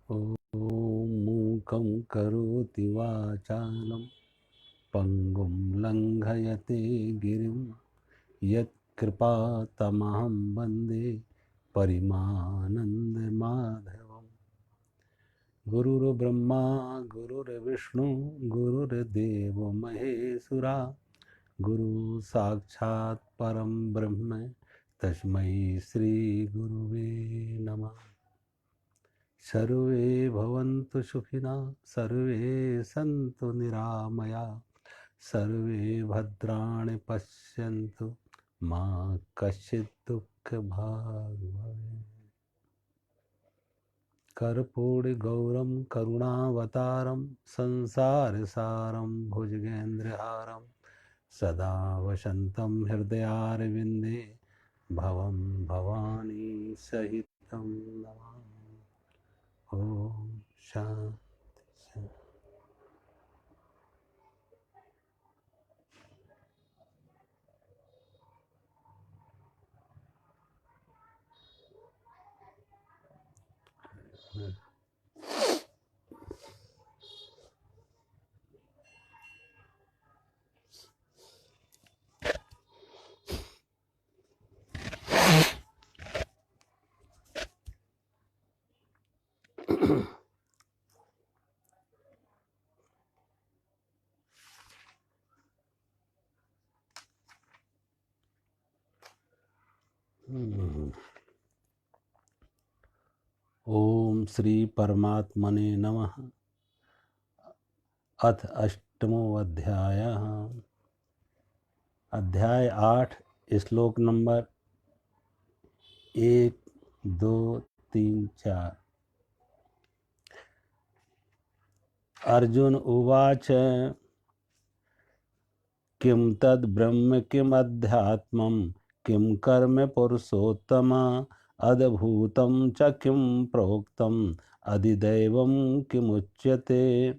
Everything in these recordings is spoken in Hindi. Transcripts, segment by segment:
ॐ मूकं करोति वाचालं पङ्गुं लङ्घयते गिरिं यत्कृपातमहं वन्दे परिमानन्दमाधवम्। गुरुर्ब्रह्मा गुरुर्विष्णु गुरुर्देवो महेश्वरा, गुरु साक्षात् परं ब्रह्म तस्मै श्री गुरुवे नमः। सर्वे भवन्तु सुखिनः, सर्वे सन्तु निरामया, सर्वे भद्राणि पश्यन्तु मा कश्चित् दुःखभाग् भवेत्। कर्पूरगौरं करुणावतारं संसारसारं भुजगेन्द्रहारं सदा वसन्तं हृदयारविन्दे भवं भवानी सहितं नमामि। ओम शांति। ओम श्री परमात्मने नमः। अथ अष्टमो अध्यायः। अध्याय 8, श्लोक नंबर 1, 2, 3, 4। अर्जुन उवाच किं तद् ब्रह्म किम अध्यात्मं किं कर्म पुरुषोत्तम अद्भुतं च किं प्रोक्तम् अधिदैवं किमुच्यते।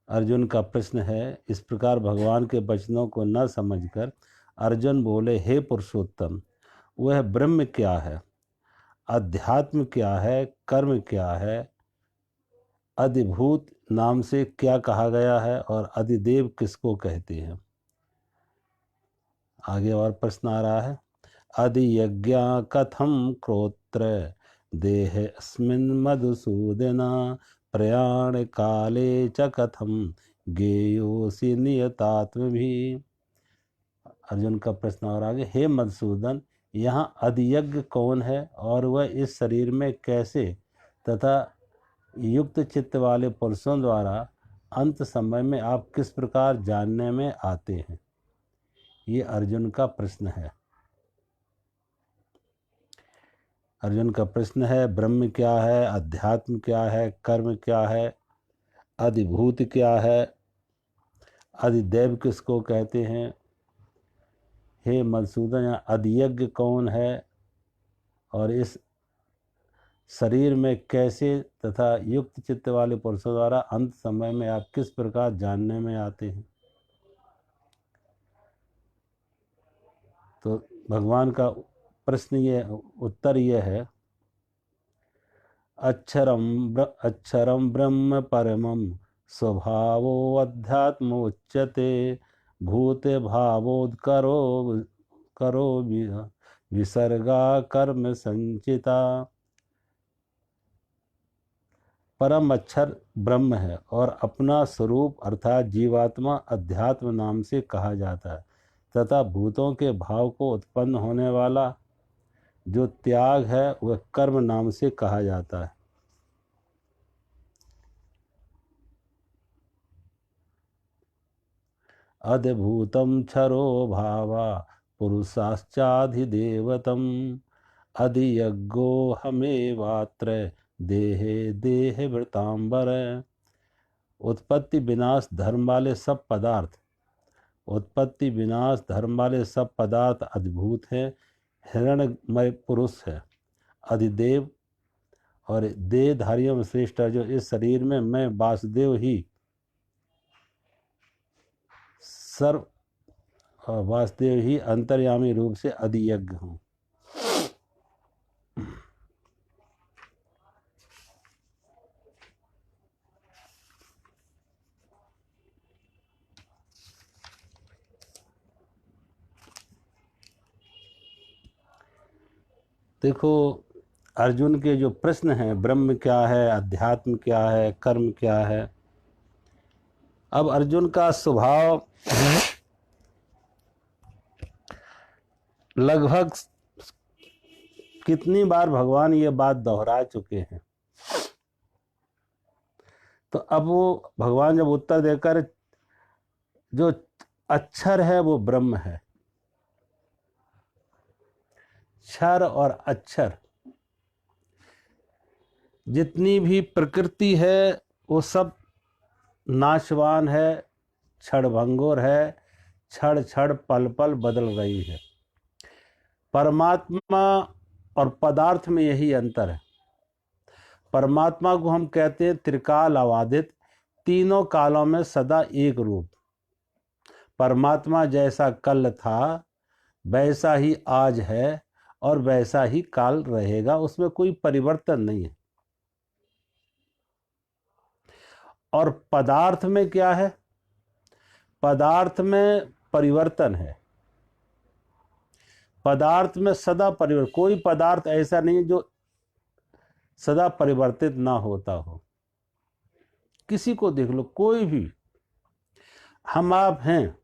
अर्जुन का प्रश्न है। इस प्रकार भगवान के वचनों को न समझकर अर्जुन बोले, हे पुरुषोत्तम, वह ब्रह्म क्या है, अध्यात्म क्या है, कर्म क्या है, अधिभूत नाम से क्या कहा गया है और अधिदेव किसको कहते हैं। आगे और प्रश्न आ रहा है। अधियज्ञ कथम क्रोत्र देह अस्मिन् मधुसूदन प्रयाण काले च कथम गेयोसि नियतात्मभिः। अर्जुन का प्रश्न और आगे। हे मधुसूदन, यहाँ अधियज्ञ कौन है और वह इस शरीर में कैसे तथा युक्त चित्त वाले पुरुषों द्वारा अंत समय में आप किस प्रकार जानने में आते हैं। ये अर्जुन का प्रश्न है। अर्जुन का प्रश्न है, ब्रह्म क्या है, अध्यात्म क्या है, कर्म क्या है, अधिभूत क्या है, अधिदैव किसको कहते हैं। हे मधुसूदन, अधियज्ञ कौन है और इस शरीर में कैसे तथा युक्त चित्त वाले पुरुषों द्वारा अंत समय में आप किस प्रकार जानने में आते हैं। तो भगवान का प्रश्न ये उत्तर ये है, अक्षरम ब्रह्म परमं स्वभावो अध्यात्म उच्यते भूते भावोत्करो करो विसर्गा कर्म संचिता। परम अक्षर ब्रह्म है और अपना स्वरूप अर्थात जीवात्मा अध्यात्म नाम से कहा जाता है तथा भूतों के भाव को उत्पन्न होने वाला जो त्याग है वह कर्म नाम से कहा जाता है। अद्भुतं क्षरो भावा पुरुषाश्चाधिदेवतम् अधियज्ञो हमेवात्र देहे देह वृतांबर। उत्पत्ति विनाश धर्म वाले सब पदार्थ अद्भुत हैं। हिरण्यमय पुरुष है अधिदेव और देहधारियों में श्रेष्ठ है, जो इस शरीर में मैं वासुदेव ही अंतर्यामी रूप से अधियज्ञ हूँ। देखो, अर्जुन के जो प्रश्न हैं, ब्रह्म क्या है, अध्यात्म क्या है, कर्म क्या है, अब अर्जुन का स्वभाव लगभग कितनी बार भगवान ये बात दोहरा चुके हैं। तो अब वो भगवान जब उत्तर देकर, जो अक्षर है वो ब्रह्म है, क्षर और अक्षर, जितनी भी प्रकृति है वो सब नाशवान है, क्षणभंगुर है, क्षण क्षण पल पल बदल रही है। परमात्मा और पदार्थ में यही अंतर है। परमात्मा को हम कहते हैं त्रिकाल अबाधित, तीनों कालों में सदा एक रूप। परमात्मा जैसा कल था वैसा ही आज है और वैसा ही काल रहेगा, उसमें कोई परिवर्तन नहीं है। और पदार्थ में क्या है? पदार्थ में परिवर्तन है। पदार्थ में सदा परिवर्तन, कोई पदार्थ ऐसा नहीं जो सदा परिवर्तित ना होता हो। किसी को देख लो, कोई भी, हम आप हैं,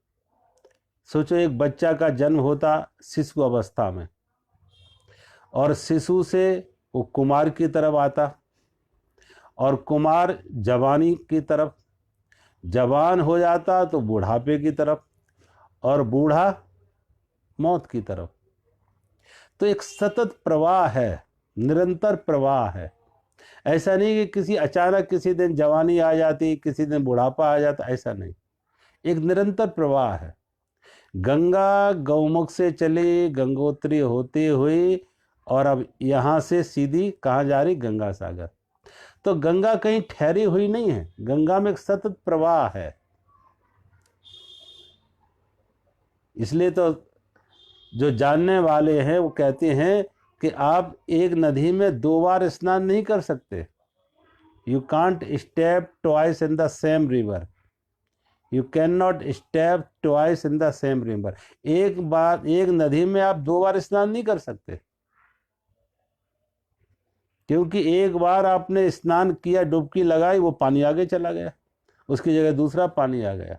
सोचो एक बच्चा का जन्म होता शिशु अवस्था में, और शिशु से वो कुमार की तरफ आता, और कुमार जवानी की तरफ, जवान हो जाता तो बुढ़ापे की तरफ, और बूढ़ा मौत की तरफ। तो एक सतत प्रवाह है, निरंतर प्रवाह है। ऐसा नहीं कि किसी अचानक किसी दिन जवानी आ जाती, किसी दिन बुढ़ापा आ जाता, ऐसा नहीं। एक निरंतर प्रवाह है। गंगा गौमुख से चली, गंगोत्री होती हुई, और अब यहाँ से सीधी कहाँ जा रही? गंगा सागर। तो गंगा कहीं ठहरी हुई नहीं है, गंगा में एक सतत प्रवाह है। इसलिए तो जो जानने वाले हैं वो कहते हैं कि आप एक नदी में 2 बार स्नान नहीं कर सकते। You can't step twice in the same river, you can not step twice in the same river. एक बार एक नदी में आप 2 बार स्नान नहीं कर सकते, क्योंकि एक बार आपने स्नान किया, डुबकी लगाई, वो पानी आगे चला गया, उसकी जगह दूसरा पानी आ गया।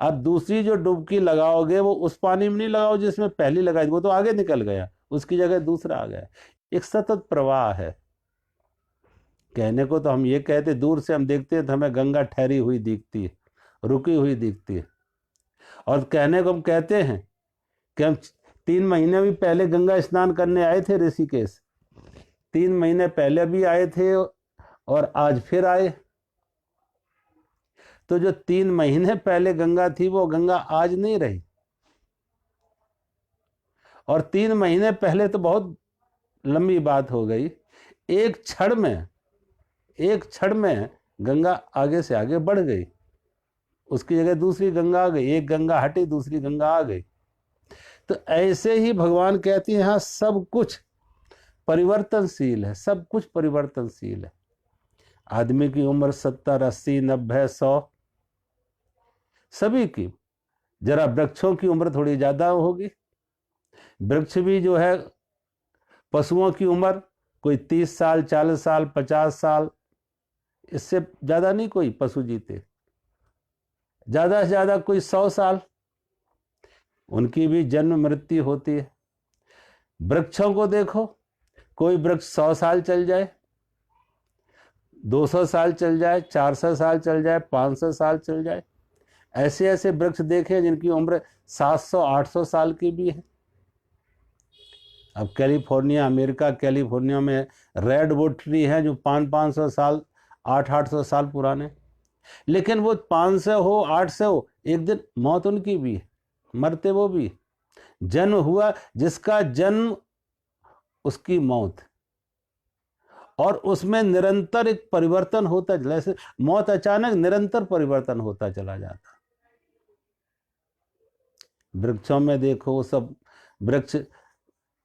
अब दूसरी जो डुबकी लगाओगे वो उस पानी में नहीं लगाओ जिसमें पहली लगाई, वो तो आगे निकल गया, उसकी जगह दूसरा आ गया। एक सतत प्रवाह है। कहने को तो हम ये कहते, दूर से हम देखते हैं तो हमें गंगा ठहरी हुई दिखती है, रुकी हुई दिखती है। और कहने को हम कहते हैं कि हम 3 महीने भी पहले गंगा स्नान करने आए थे ऋषिकेश, 3 महीने पहले भी आए थे और आज फिर आए। तो जो 3 महीने पहले गंगा थी वो गंगा आज नहीं रही, और 3 महीने पहले तो बहुत लंबी बात हो गई। एक क्षण में गंगा आगे से आगे बढ़ गई, उसकी जगह दूसरी गंगा आ गई, एक गंगा हटी दूसरी गंगा आ गई। तो ऐसे ही भगवान कहते हैं यहाँ सब कुछ परिवर्तनशील है, सब कुछ परिवर्तनशील है। आदमी की उम्र 70, 80, 90, 100 सभी की। जरा वृक्षों की उम्र थोड़ी ज्यादा होगी। वृक्ष भी जो है, पशुओं की उम्र कोई 30 साल, 40 साल, 50 साल, इससे ज्यादा नहीं कोई पशु जीते। ज्यादा से ज्यादा कोई 100 साल, उनकी भी जन्म मृत्यु होती है। वृक्षों को देखो, कोई वृक्ष 100 साल चल जाए, 200 साल चल जाए, 400 साल चल जाए, 500 साल चल जाए। ऐसे ऐसे वृक्ष देखे जिनकी उम्र 700, 800 साल की भी है। अब कैलिफोर्निया, अमेरिका कैलिफोर्निया में रेड वुड ट्री हैं जो 500 साल, 800 साल पुराने। लेकिन वो 500 हो, 800 हो, एक दिन मौत उनकी भी है, मरते वो भी। जन्म हुआ, जिसका जन्म उसकी मौत, और उसमें निरंतर एक परिवर्तन होता, जैसे मौत अचानक, निरंतर परिवर्तन होता चला जाता। वृक्षों में देखो, सब वृक्ष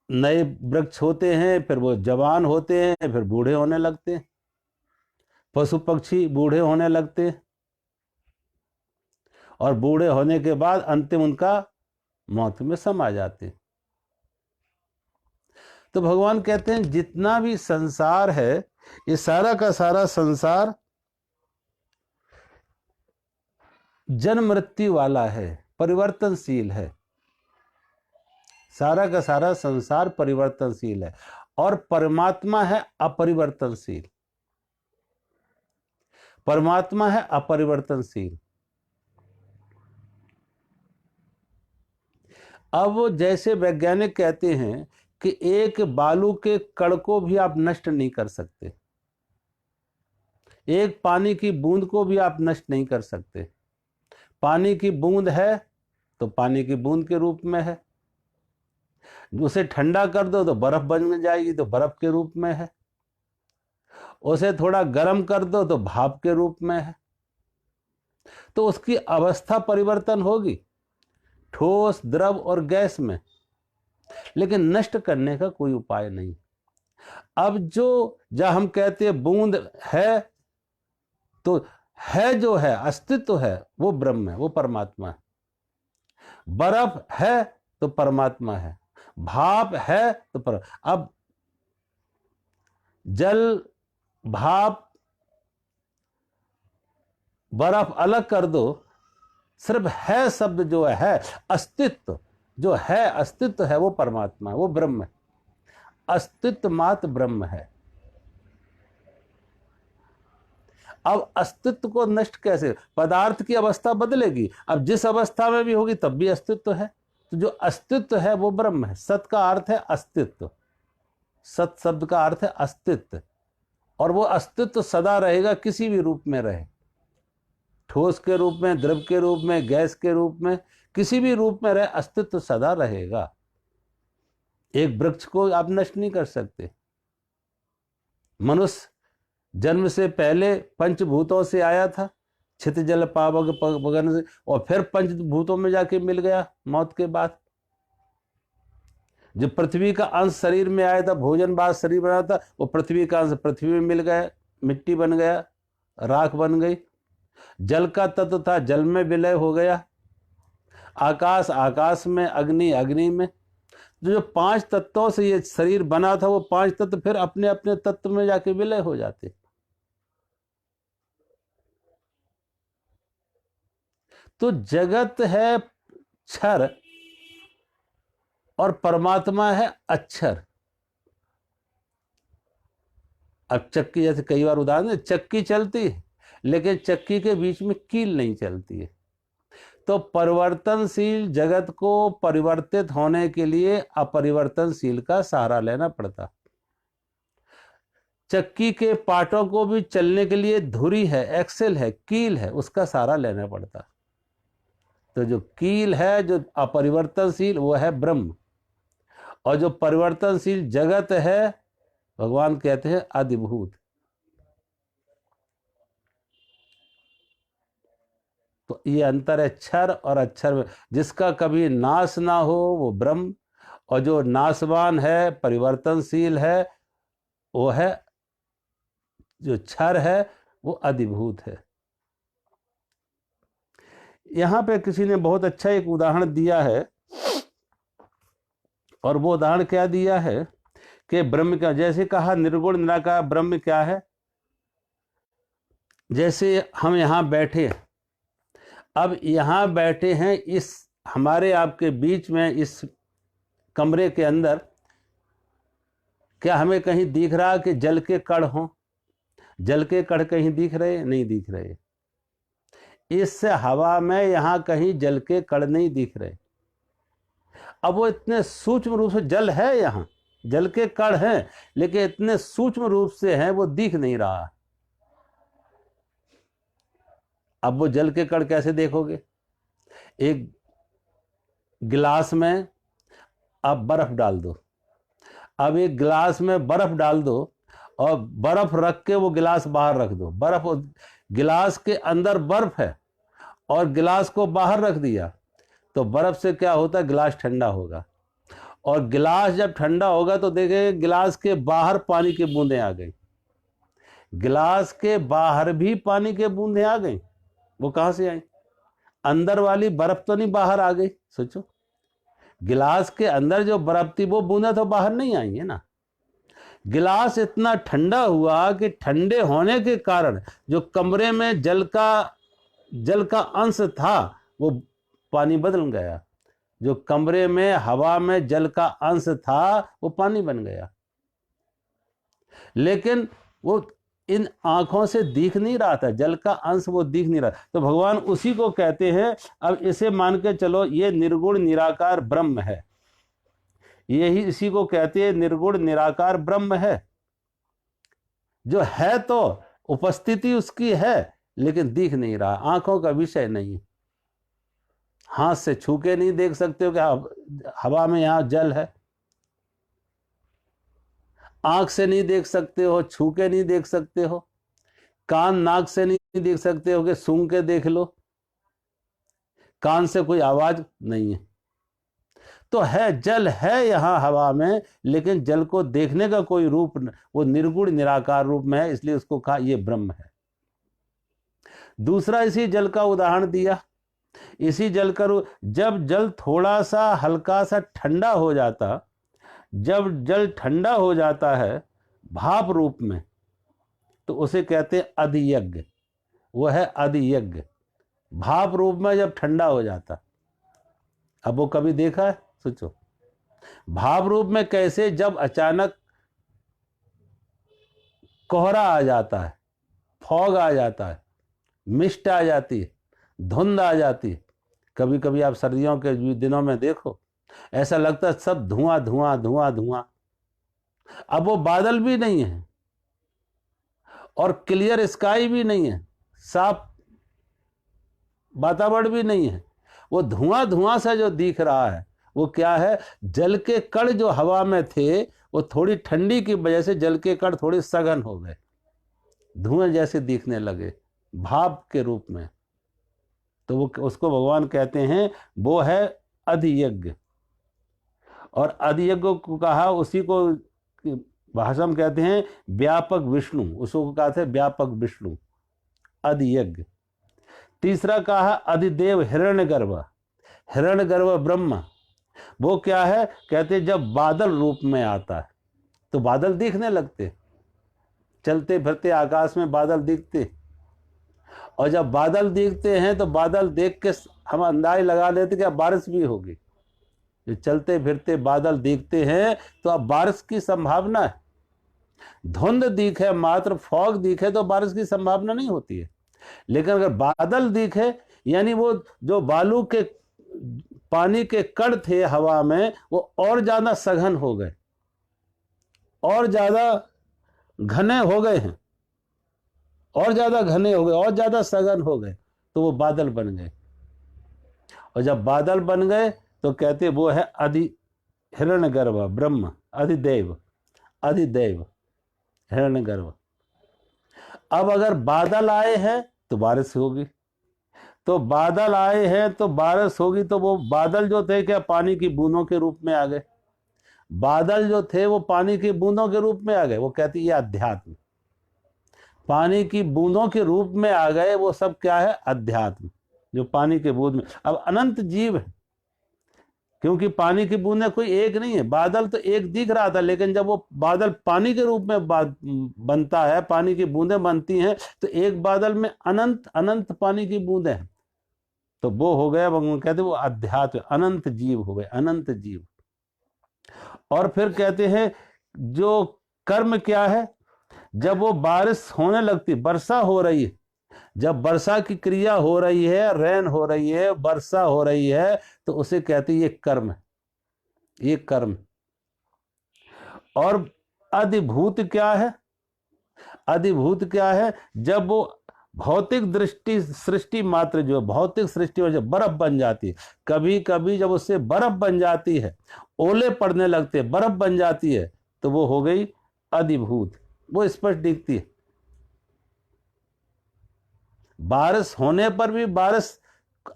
नए वृक्ष होते हैं, फिर वो जवान होते हैं, फिर बूढ़े होने लगते हैं। पशु पक्षी बूढ़े होने लगते हैं, और बूढ़े होने के बाद अंतिम उनका मौत में समा जाते हैं। तो भगवान कहते हैं जितना भी संसार है ये सारा का सारा संसार जन्म मृत्यु वाला है, परिवर्तनशील है। सारा का सारा संसार परिवर्तनशील है और परमात्मा है अपरिवर्तनशील। परमात्मा है अपरिवर्तनशील। अब जैसे वैज्ञानिक कहते हैं कि एक बालू के कण को भी आप नष्ट नहीं कर सकते, एक पानी की बूंद को भी आप नष्ट नहीं कर सकते। पानी की बूंद है तो पानी की बूंद के रूप में है, उसे ठंडा कर दो तो बर्फ बन जाएगी तो बर्फ के रूप में है, उसे थोड़ा गर्म कर दो तो भाप के रूप में है। तो उसकी अवस्था परिवर्तन होगी ठोस, द्रव और गैस में, लेकिन नष्ट करने का कोई उपाय नहीं। अब जब हम कहते हैं बूंद है तो है, जो है अस्तित्व है वो ब्रह्म है, वो परमात्मा है। बर्फ है तो परमात्मा है, भाप है तो अब जल, भाप, बर्फ अलग कर दो, सिर्फ है शब्द जो है, अस्तित्व जो है, अस्तित्व है वो परमात्मा है, वो ब्रह्म है। अस्तित्व मात्र ब्रह्म है। अब अस्तित्व को नष्ट कैसे? पदार्थ की अवस्था बदलेगी, अब जिस अवस्था में भी होगी तब भी अस्तित्व है। तो जो अस्तित्व है वो ब्रह्म है। सत का अर्थ है अस्तित्व, सत शब्द का अर्थ है अस्तित्व, और वो अस्तित्व सदा रहेगा, किसी भी रूप में रहे, ठोस के रूप में, द्रव के रूप में, गैस के रूप में, किसी भी रूप में रहे, अस्तित्व सदा रहेगा। एक वृक्ष को आप नष्ट नहीं कर सकते। मनुष्य जन्म से पहले पंचभूतों से आया था, छित जल पावक पगन से, और फिर पंचभूतों में जाके मिल गया मौत के बाद। जो पृथ्वी का अंश शरीर में आया था, भोजन बाद शरीर बना था, वो पृथ्वी का अंश पृथ्वी में मिल गया, मिट्टी बन गया, राख बन गई। जल का तत्व था, जल में विलय हो गया। आकाश, आकाश में, अग्नि, अग्नि में। जो 5 तत्वों से ये शरीर बना था, वो 5 तत्व फिर अपने अपने तत्व में जाके विलय हो जाते। तो जगत है क्षर और परमात्मा है अक्षर। अब चक्की, जैसे कई बार उदाहरण है, चक्की चलती है लेकिन चक्की के बीच में कील नहीं चलती है। तो परिवर्तनशील जगत को परिवर्तित होने के लिए अपरिवर्तनशील का सहारा लेना पड़ता। चक्की के पार्टों को भी चलने के लिए धुरी है, एक्सेल है, कील है, उसका सहारा लेना पड़ता। तो जो कील है, जो अपरिवर्तनशील, वो है ब्रह्म, और जो परिवर्तनशील जगत है, भगवान कहते हैं आदिभूत। तो ये अंतर है क्षर और अक्षर में। जिसका कभी नाश ना हो वो ब्रह्म, और जो नाशवान है, परिवर्तनशील है, वो है, जो क्षर है वो अधिभूत है। यहां पे किसी ने बहुत अच्छा एक उदाहरण दिया है, और वो उदाहरण क्या दिया है कि ब्रह्म का, जैसे कहा निर्गुण निराकार ब्रह्म क्या है। जैसे हम यहां बैठे, अब यहां बैठे हैं, इस हमारे आपके बीच में, इस कमरे के अंदर, क्या हमें कहीं दिख रहा कि जल के कण हों? जल के कण कहीं दिख रहे? नहीं दिख रहे। इस हवा में यहां कहीं जल के कण नहीं दिख रहे। अब वो इतने सूक्ष्म रूप से, जल है, यहां जल के कण हैं, लेकिन इतने सूक्ष्म रूप से हैं वो दिख नहीं रहा। अब वो जल के कण कैसे देखोगे? एक गिलास में आप बर्फ डाल दो, अब एक गिलास में बर्फ डाल दो और बर्फ रख के वो गिलास बाहर रख दो। बर्फ, गिलास के अंदर बर्फ है और गिलास को बाहर रख दिया, तो बर्फ से क्या होता है? गिलास ठंडा होगा, और गिलास जब ठंडा होगा तो देखेंगे गिलास के बाहर पानी की बूंदें आ गई। गिलास के बाहर भी पानी के बूंदें आ गई। वो कहां से आई? अंदर वाली बर्फ तो नहीं बाहर आ गई। सोचो, गिलास के अंदर जो बर्फ थी वो बूंदें तो बाहर नहीं आई है ना। गिलास इतना ठंडा हुआ कि ठंडे होने के कारण जो कमरे में जल का अंश था वो पानी बदल गया। जो कमरे में हवा में जल का अंश था वो पानी बन गया। लेकिन वो इन आंखों से दिख नहीं रहा था, जल का अंश वो दिख नहीं रहा। तो भगवान उसी को कहते हैं, अब इसे मान के चलो ये निर्गुण निराकार ब्रह्म है, यही इसी को कहते हैं निर्गुण निराकार ब्रह्म है। जो है तो उपस्थिति उसकी है लेकिन दिख नहीं रहा, आंखों का विषय नहीं। हाथ से छू के नहीं देख सकते हो कि हवा में यहां जल है, आंख से नहीं देख सकते हो, छू के नहीं देख सकते हो, कान नाक से नहीं देख सकते हो कि सूंघ के देख लो, कान से कोई आवाज नहीं है। तो है, जल है यहां हवा में, लेकिन जल को देखने का कोई रूप वो निर्गुण निराकार रूप में है, इसलिए उसको कहा ये ब्रह्म है। दूसरा इसी जल का उदाहरण दिया। इसी जल का जब जल थोड़ा सा हल्का सा ठंडा हो जाता, जब जल ठंडा हो जाता है भाप रूप में, तो उसे कहते हैं अधियज्ञ। वो है अधियज्ञ, भाप रूप में जब ठंडा हो जाता। अब वो कभी देखा है? सोचो, भाप रूप में कैसे, जब अचानक कोहरा आ जाता है, फॉग आ जाता है, मिस्ट आ जाती है, धुंध आ जाती है। कभी कभी आप सर्दियों के दिनों में देखो, ऐसा लगता है सब धुआं धुआं धुआं धुआं। अब वो बादल भी नहीं है और क्लियर स्काई भी नहीं है, साफ वातावरण भी नहीं है, वो धुआं धुआं सा जो दिख रहा है वो क्या है? जल के कण जो हवा में थे वो थोड़ी ठंडी की वजह से जल के कण थोड़े सघन हो गए, धुएं जैसे दिखने लगे भाप के रूप में। तो वो उसको भगवान कहते हैं वो है अधियज्ञ। और अधियज्ञ को कहा, उसी को भाषा में कहते हैं व्यापक विष्णु, उसको कहते हैं व्यापक विष्णु, अधियज्ञ। तीसरा कहा अधिदेव हिरण्यगर्भ, हिरण्यगर्भ ब्रह्म। वो क्या है? कहते जब बादल रूप में आता है तो बादल दिखने लगते, चलते फिरते आकाश में बादल दिखते, और जब बादल दिखते हैं तो बादल देख के हम अंदाज लगा लेते कि अब बारिश भी होगी। जो चलते फिरते बादल दिखते हैं तो अब बारिश की संभावना है। धुंध दिखे मात्र, फॉग दिखे तो बारिश की संभावना नहीं होती है। लेकिन अगर बादल दिखे, यानी वो जो बालू के पानी के कण थे हवा में वो और ज्यादा सघन हो गए, और ज्यादा घने हो गए हैं, और ज्यादा घने हो गए, और ज्यादा सघन हो गए, तो वो बादल बन गए। और जब बादल बन गए तो कहते वो है अधि हिरण्यगर्भ ब्रह्म, अधिदेव, अधिदेव हिरण्यगर्भ। अब अगर बादल आए हैं तो बारिश होगी, तो बादल आए हैं तो बारिश होगी। तो वो बादल जो थे क्या पानी की बूंदों के रूप में आ गए, बादल जो थे वो पानी की बूंदों के रूप में आ गए। वो कहती है ये अध्यात्म, पानी की बूंदों के रूप में आ गए। वो सब क्या है? अध्यात्म, जो पानी के बूंद में। अब अनंत जीव है, क्योंकि पानी की बूंदें कोई एक नहीं है। बादल तो एक दिख रहा था, लेकिन जब वो बादल पानी के रूप में बनता है, पानी की बूंदें बनती हैं, तो एक बादल में अनंत अनंत पानी की बूंदें हैं। तो वो हो गया, कहते वो अध्यात्म, अनंत जीव हो गए, अनंत जीव। और फिर कहते हैं जो कर्म क्या है? जब वो बारिश होने लगती, वर्षा हो रही है, जब वर्षा की क्रिया हो रही है, रेन हो रही है, वर्षा हो रही है, तो उसे कहते हैं ये कर्म है, ये कर्म। और अधिभूत क्या है? अधिभूत क्या है? जब वो भौतिक दृष्टि सृष्टि मात्र, जो भौतिक सृष्टि में जब बर्फ बन जाती है, कभी कभी जब उससे बर्फ बन जाती है, ओले पड़ने लगते, बर्फ बन जाती है, तो वो हो गई अधिभूत, वो स्पष्ट दिखती है। बारिश होने पर भी बारिश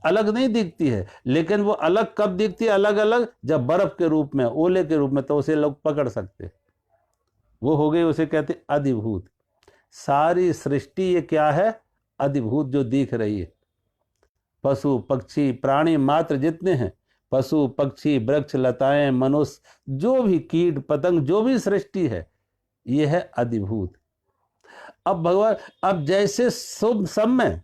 अलग नहीं दिखती है, लेकिन वो अलग कब दिखती है? अलग अलग जब बर्फ के रूप में, ओले के रूप में, तो उसे लोग पकड़ सकते, वो हो गई, उसे कहते अधिभूत। सारी सृष्टि ये क्या है? अधिभूत जो दिख रही है। पशु पक्षी प्राणी मात्र जितने हैं, पशु पक्षी वृक्ष लताएं मनुष्य, जो भी कीट पतंग, जो भी सृष्टि है, ये है अधिभूत। अब भगवान, अब जैसे शुभ सब में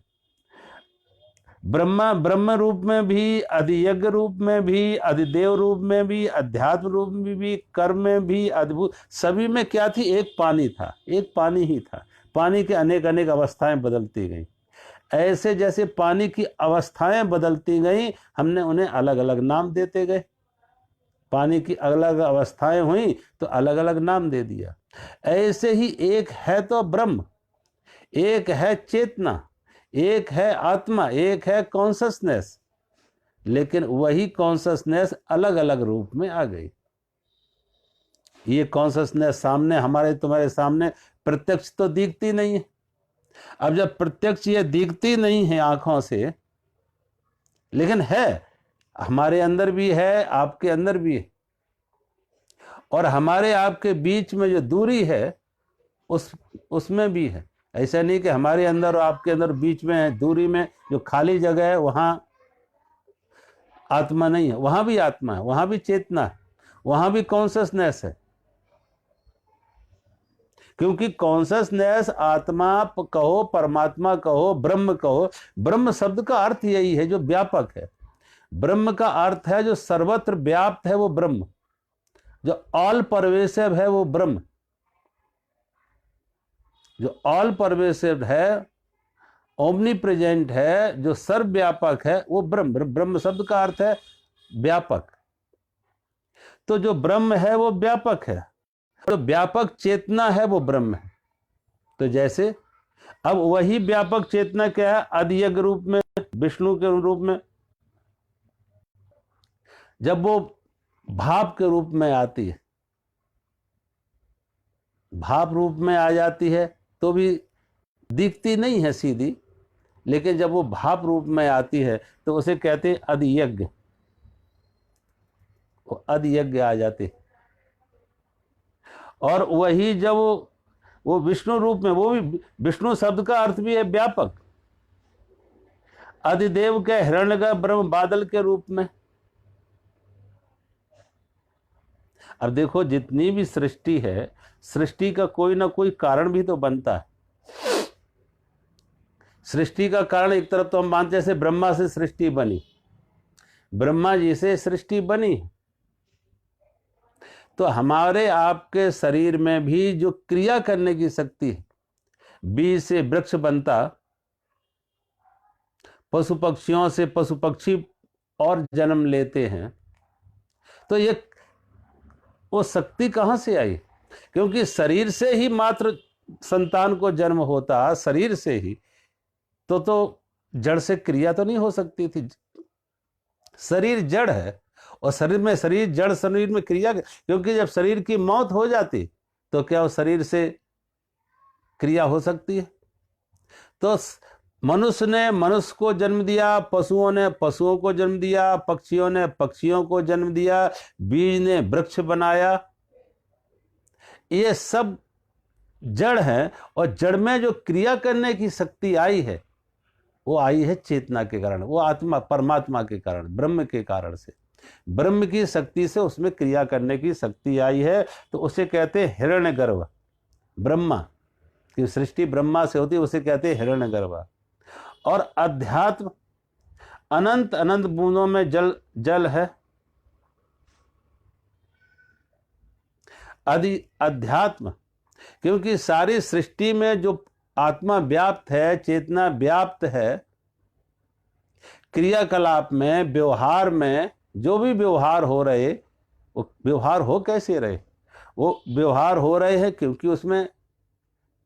ब्रह्मा ब्रह्म रूप में भी, अधियज्ञ रूप में भी, अधिदेव रूप में भी, अध्यात्म रूप में भी, कर्म में भी, अद्भुत, सभी में क्या थी? एक पानी था, एक पानी ही था। पानी के अनेक अनेक अवस्थाएं बदलती गई। ऐसे जैसे पानी की अवस्थाएं बदलती गई, हमने उन्हें अलग अलग नाम देते गए। पानी की अलग अवस्थाएं हुई तो अलग अलग नाम दे दिया। ऐसे ही एक है तो ब्रह्म, एक है चेतना, एक है आत्मा, एक है कॉन्शसनेस, लेकिन वही कॉन्शसनेस अलग अलग रूप में आ गई। ये कॉन्शसनेस सामने, हमारे तुम्हारे सामने प्रत्यक्ष तो दिखती नहीं है। अब जब प्रत्यक्ष ये दिखती नहीं है आंखों से, लेकिन है, हमारे अंदर भी है, आपके अंदर भी है, और हमारे आपके बीच में जो दूरी है उसमें भी है। ऐसा नहीं कि हमारे अंदर और आपके अंदर बीच में है, दूरी में जो खाली जगह है वहां आत्मा नहीं है, वहां भी आत्मा है, वहां भी चेतना है, वहां भी कॉन्शसनेस है। क्योंकि कॉन्शसनेस, आत्मा कहो, परमात्मा कहो, ब्रह्म कहो, ब्रह्म शब्द का अर्थ यही है जो व्यापक है। ब्रह्म का अर्थ है जो सर्वत्र व्याप्त है, वो ब्रह्म। जो ऑल परवेसिव है वो ब्रह्म, जो ऑल परवेसिव है, ओमनी प्रेजेंट है, जो सर्वव्यापक है, वो ब्रह्म। ब्रह्म शब्द का अर्थ है व्यापक। तो जो ब्रह्म है वो व्यापक है, तो व्यापक चेतना है वो ब्रह्म है। तो जैसे अब वही व्यापक चेतना क्या है? अधियज्ञ रूप में, विष्णु के रूप में, जब वो भाव के रूप में आती है, भाव रूप में आ जाती है तो भी दिखती नहीं है सीधी, लेकिन जब वो भाव रूप में आती है तो उसे कहते हैं अधियज्ञ। वो अधियज्ञ आ जाते, और वही जब वो विष्णु रूप में, वो भी विष्णु शब्द का अर्थ भी है व्यापक। अधिदेव के हिरण्यगर्भ ब्रह्म बादल के रूप में। अब देखो, जितनी भी सृष्टि है, सृष्टि का कोई ना कोई कारण भी तो बनता है। सृष्टि का कारण एक तरफ तो हम मानते हैं, जैसे ब्रह्मा से सृष्टि बनी, ब्रह्मा जी से सृष्टि बनी, तो हमारे आपके शरीर में भी जो क्रिया करने की शक्ति है, बीज से वृक्ष बनता, पशु पक्षियों से पशु पक्षी और जन्म लेते हैं, तो ये वो शक्ति कहां से आई? क्योंकि शरीर से ही मात्र संतान को जन्म होता, शरीर से ही, तो जड़ से क्रिया तो नहीं हो सकती थी। शरीर जड़ है, और शरीर में, शरीर जड़, शरीर में क्रिया, क्योंकि जब शरीर की मौत हो जाती तो क्या वो शरीर से क्रिया हो सकती है? तो मनुष्य ने मनुष्य को जन्म दिया, पशुओं ने पशुओं को जन्म दिया, पक्षियों ने पक्षियों को जन्म दिया, बीज ने वृक्ष बनाया। ये सब जड़ है, और जड़ में जो क्रिया करने की शक्ति आई है वो आई है चेतना के कारण, वो आत्मा परमात्मा के कारण, ब्रह्म के कारण से, ब्रह्म की शक्ति से उसमें क्रिया करने की शक्ति आई है। तो उसे कहते हैं हिरण्यगर्भ। ब्रह्मा की सृष्टि ब्रह्मा से होती है, उसे कहते हैं हिरण्यगर्भ। और अध्यात्म, अनंत अनंत बूंदों में जल जल है। अध्यात्म, क्योंकि सारी सृष्टि में जो आत्मा व्याप्त है, चेतना व्याप्त है, क्रियाकलाप में, व्यवहार में, जो भी व्यवहार हो रहे, वो व्यवहार हो कैसे रहे? वो व्यवहार हो रहे हैं क्योंकि उसमें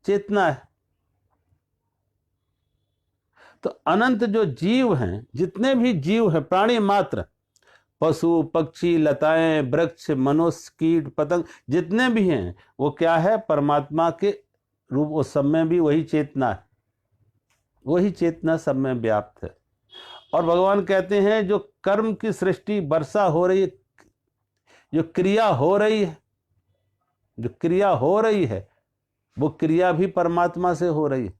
चेतना है। तो अनंत जो जीव हैं, जितने भी जीव हैं, प्राणी मात्र, पशु पक्षी लताएं वृक्ष मनुष्य कीट पतंग जितने भी हैं, वो क्या है? परमात्मा के रूप, वो सब में भी वही चेतना है, वही चेतना सब में व्याप्त है। और भगवान कहते हैं जो कर्म की सृष्टि, वर्षा हो रही है, जो क्रिया हो रही है, जो क्रिया हो रही है, वो क्रिया भी परमात्मा से हो रही है।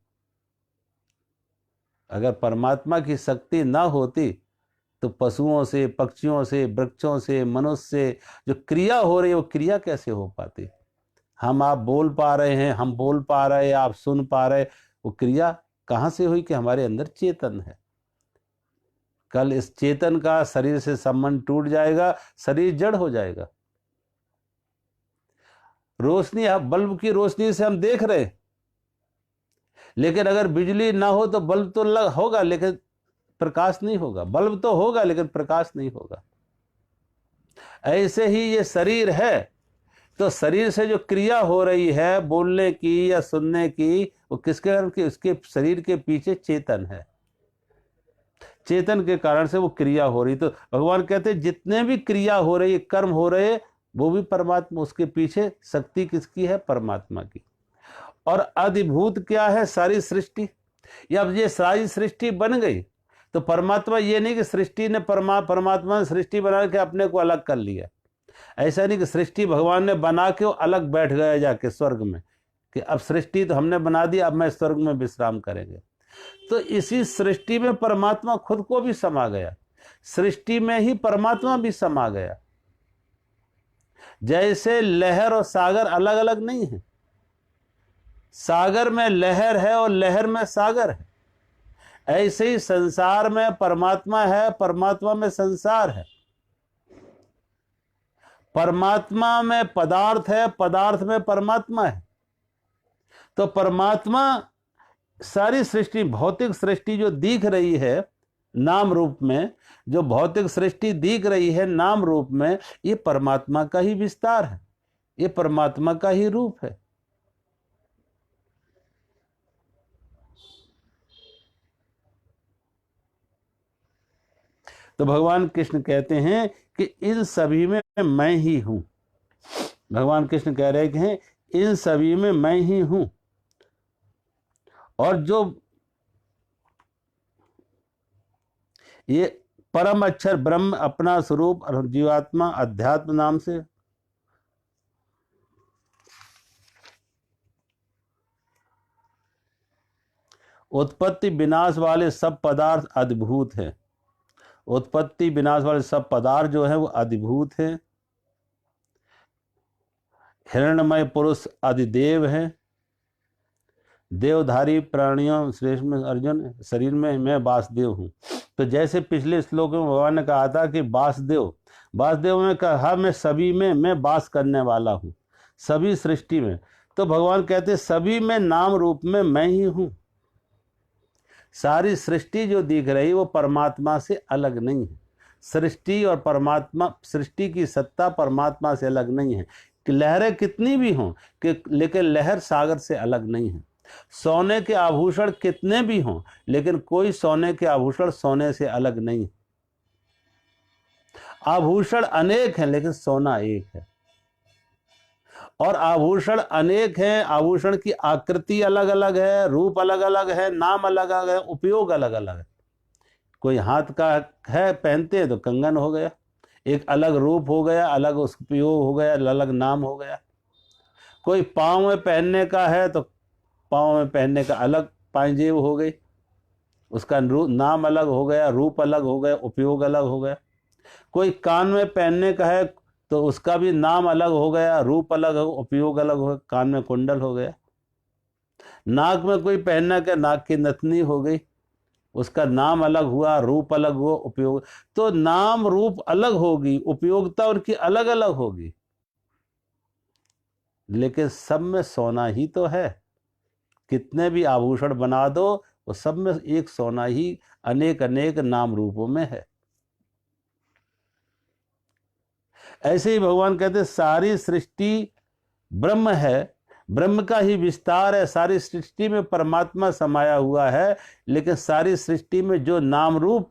अगर परमात्मा की शक्ति ना होती तो पशुओं से, पक्षियों से, वृक्षों से, मनुष्य से जो क्रिया हो रही है वो क्रिया कैसे हो पाती? हम आप बोल पा रहे हैं, हम बोल पा रहे हैं, आप सुन पा रहे, वो क्रिया कहाँ से हुई? कि हमारे अंदर चेतन है। कल इस चेतन का शरीर से संबंध टूट जाएगा, शरीर जड़ हो जाएगा। रोशनी, बल्ब की रोशनी से हम देख रहे हैं, लेकिन अगर बिजली ना हो तो बल्ब तो होगा लेकिन प्रकाश नहीं होगा। बल्ब तो होगा लेकिन प्रकाश नहीं होगा। ऐसे ही ये शरीर है, तो शरीर से जो क्रिया हो रही है बोलने की या सुनने की, वो किसके कारण की? उसके शरीर के पीछे चेतन है। चेतन के कारण से वो क्रिया हो रही। तो भगवान कहते हैं जितने भी क्रिया हो रही है, कर्म हो रहे, वो भी परमात्मा, उसके पीछे शक्ति किसकी है? परमात्मा की। और अधिभूत क्या है? सारी सृष्टि। अब ये सारी सृष्टि बन गई तो परमात्मा, ये नहीं कि सृष्टि ने परमात्मा ने सृष्टि बना के अपने को अलग कर लिया। ऐसा नहीं कि सृष्टि भगवान ने बना के वो अलग बैठ गया जाके स्वर्ग में, कि अब सृष्टि तो हमने बना दी, अब मैं स्वर्ग में विश्राम करेंगे। तो इसी सृष्टि में परमात्मा खुद को भी समा गया, सृष्टि में ही परमात्मा भी समा गया। जैसे लहर और सागर अलग अलग नहीं है, सागर में लहर है और लहर में सागर है, ऐसे ही संसार में परमात्मा है, परमात्मा में संसार है। परमात्मा में पदार्थ है, पदार्थ में परमात्मा है। तो परमात्मा सारी सृष्टि, भौतिक सृष्टि जो दिख रही है नाम रूप में, जो भौतिक सृष्टि दिख रही है नाम रूप में, ये परमात्मा का ही विस्तार है, ये परमात्मा का ही रूप है। तो भगवान कृष्ण कहते हैं कि इन सभी में मैं ही हूं। भगवान कृष्ण कह रहे हैं इन सभी में मैं ही हूं। और जो ये परम अक्षर ब्रह्म अपना स्वरूप जीवात्मा अध्यात्म नाम से, उत्पत्ति विनाश वाले सब पदार्थ अद्भुत हैं। उत्पत्ति विनाश वाले सब पदार्थ जो है वो अद्भुत हैं। हिरण्यमय पुरुष अधिदेव है। देवधारी प्राणियों श्रेष्ठ में अर्जुन, शरीर में मैं वासुदेव हूँ। तो जैसे पिछले श्लोक में भगवान ने कहा था कि वासुदेव, वासुदेव में कहा मैं सभी में मैं वास करने वाला हूँ, सभी सृष्टि में। तो भगवान कहते सभी में नाम रूप में मैं ही हूँ। सारी सृष्टि जो दिख रही वो परमात्मा से अलग नहीं है। सृष्टि और परमात्मा, सृष्टि की सत्ता परमात्मा से अलग नहीं है। कि लहरें कितनी भी हों कि, लेकिन लहर सागर से अलग नहीं है। सोने के आभूषण कितने भी हों, लेकिन कोई सोने के आभूषण सोने से अलग नहीं है। आभूषण अनेक हैं लेकिन सोना एक है। और आभूषण अनेक हैं, आभूषण की आकृति अलग अलग है, रूप अलग अलग है, नाम अलग अलग है, उपयोग अलग अलग है। कोई हाथ का है पहनते हैं तो कंगन हो गया, एक अलग रूप हो गया, अलग उपयोग हो गया, अलग नाम हो गया। कोई पाँव में पहनने का है तो पाँव में पहनने का अलग पांजेब हो गई, उसका नाम अलग हो गया, रूप अलग हो गया, उपयोग अलग हो गया। कोई कान में पहनने का है तो उसका भी नाम अलग हो गया, रूप अलग हो, उपयोग अलग हो गया, कान में कुंडल हो गया। नाक में कोई पहनना का, नाक की नथनी हो गई, उसका नाम अलग हुआ, रूप अलग हुआ, उपयोग। तो नाम रूप अलग होगी, उपयोगिता उनकी अलग अलग होगी, लेकिन सब में सोना ही तो है। कितने भी आभूषण बना दो, वो सब में एक सोना ही अनेक अनेक नाम रूपों में है। ऐसे ही भगवान कहते सारी सृष्टि ब्रह्म है, ब्रह्म का ही विस्तार है। सारी सृष्टि में परमात्मा समाया हुआ है, लेकिन सारी सृष्टि में जो नाम रूप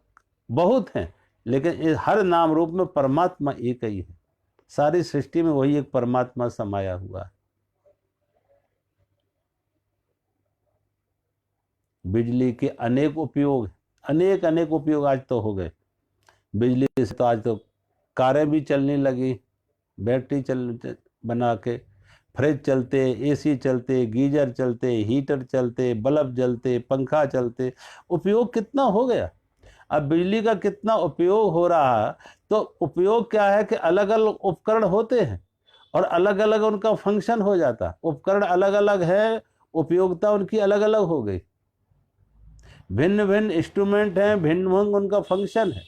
बहुत हैं, लेकिन हर नाम रूप में परमात्मा एक ही है। सारी सृष्टि में वही एक परमात्मा समाया हुआ है। बिजली के अनेक उपयोग, अनेक अनेक उपयोग आज तो हो गए। बिजली से तो आज तो कारें भी चलने लगी, बैटरी बना के, फ्रिज चलते, एसी चलते, गीजर चलते, हीटर चलते, बल्ब जलते, पंखा चलते, उपयोग कितना हो गया। अब बिजली का कितना उपयोग हो रहा है, तो उपयोग क्या है कि अलग अलग उपकरण होते हैं और अलग अलग उनका फंक्शन हो जाता। उपकरण अलग अलग है, उपयोगिता उनकी अलग अलग हो गई। भिन्न भिन्न इंस्ट्रूमेंट हैं, भिन्न भिन्न उनका फंक्शन है,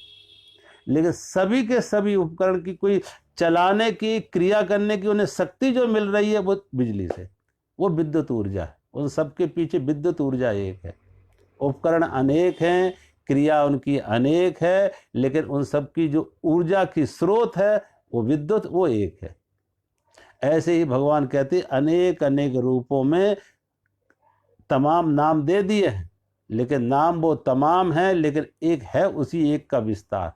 लेकिन सभी के सभी उपकरण की कोई चलाने की, क्रिया करने की उन्हें शक्ति जो मिल रही है वो बिजली से, वो विद्युत ऊर्जा है। उन सबके पीछे विद्युत ऊर्जा एक है। उपकरण अनेक हैं, क्रिया उनकी अनेक है, लेकिन उन सब की जो ऊर्जा की स्रोत है वो विद्युत, वो एक है। ऐसे ही भगवान कहते अनेक अनेक रूपों में तमाम नाम दे दिए हैं, लेकिन नाम वो तमाम है, लेकिन एक है उसी एक का विस्तार,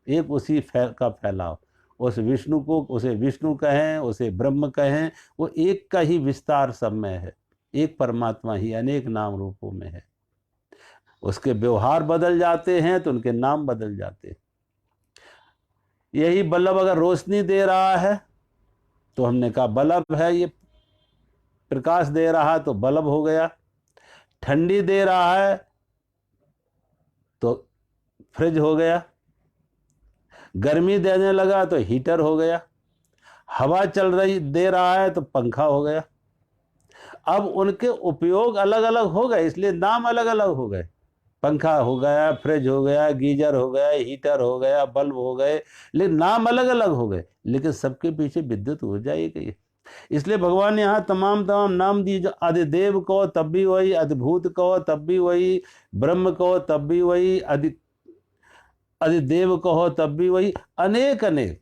एक उसी का फैलाव। उस विष्णु को उसे विष्णु कहें, उसे ब्रह्म कहें, वो एक का ही विस्तार सब में है। एक परमात्मा ही अनेक नाम रूपों में है। उसके व्यवहार बदल जाते हैं तो उनके नाम बदल जाते हैं। यही बल्ब अगर रोशनी दे रहा है तो हमने कहा बल्ब है, ये प्रकाश दे रहा तो बल्ब हो गया। ठंडी दे रहा है तो फ्रिज हो गया। गर्मी देने लगा तो हीटर हो गया। हवा चल रही दे रहा है तो पंखा हो गया। अब उनके उपयोग अलग अलग हो गए, इसलिए नाम अलग अलग हो गए। पंखा हो गया, फ्रिज हो गया, गीजर हो गया, हीटर हो गया, बल्ब हो गए, लेकिन नाम अलग अलग हो गए, लेकिन सबके पीछे विद्युत ऊर्जा एक ही है। इसलिए भगवान ने यहाँ तमाम तमाम नाम दिए। जो आदिदेव कहो तब भी वही, अधिभूत कहो तब भी वही, ब्रह्म कहो तब भी वही, अधिदेव कहो तब भी वही। अनेक अनेक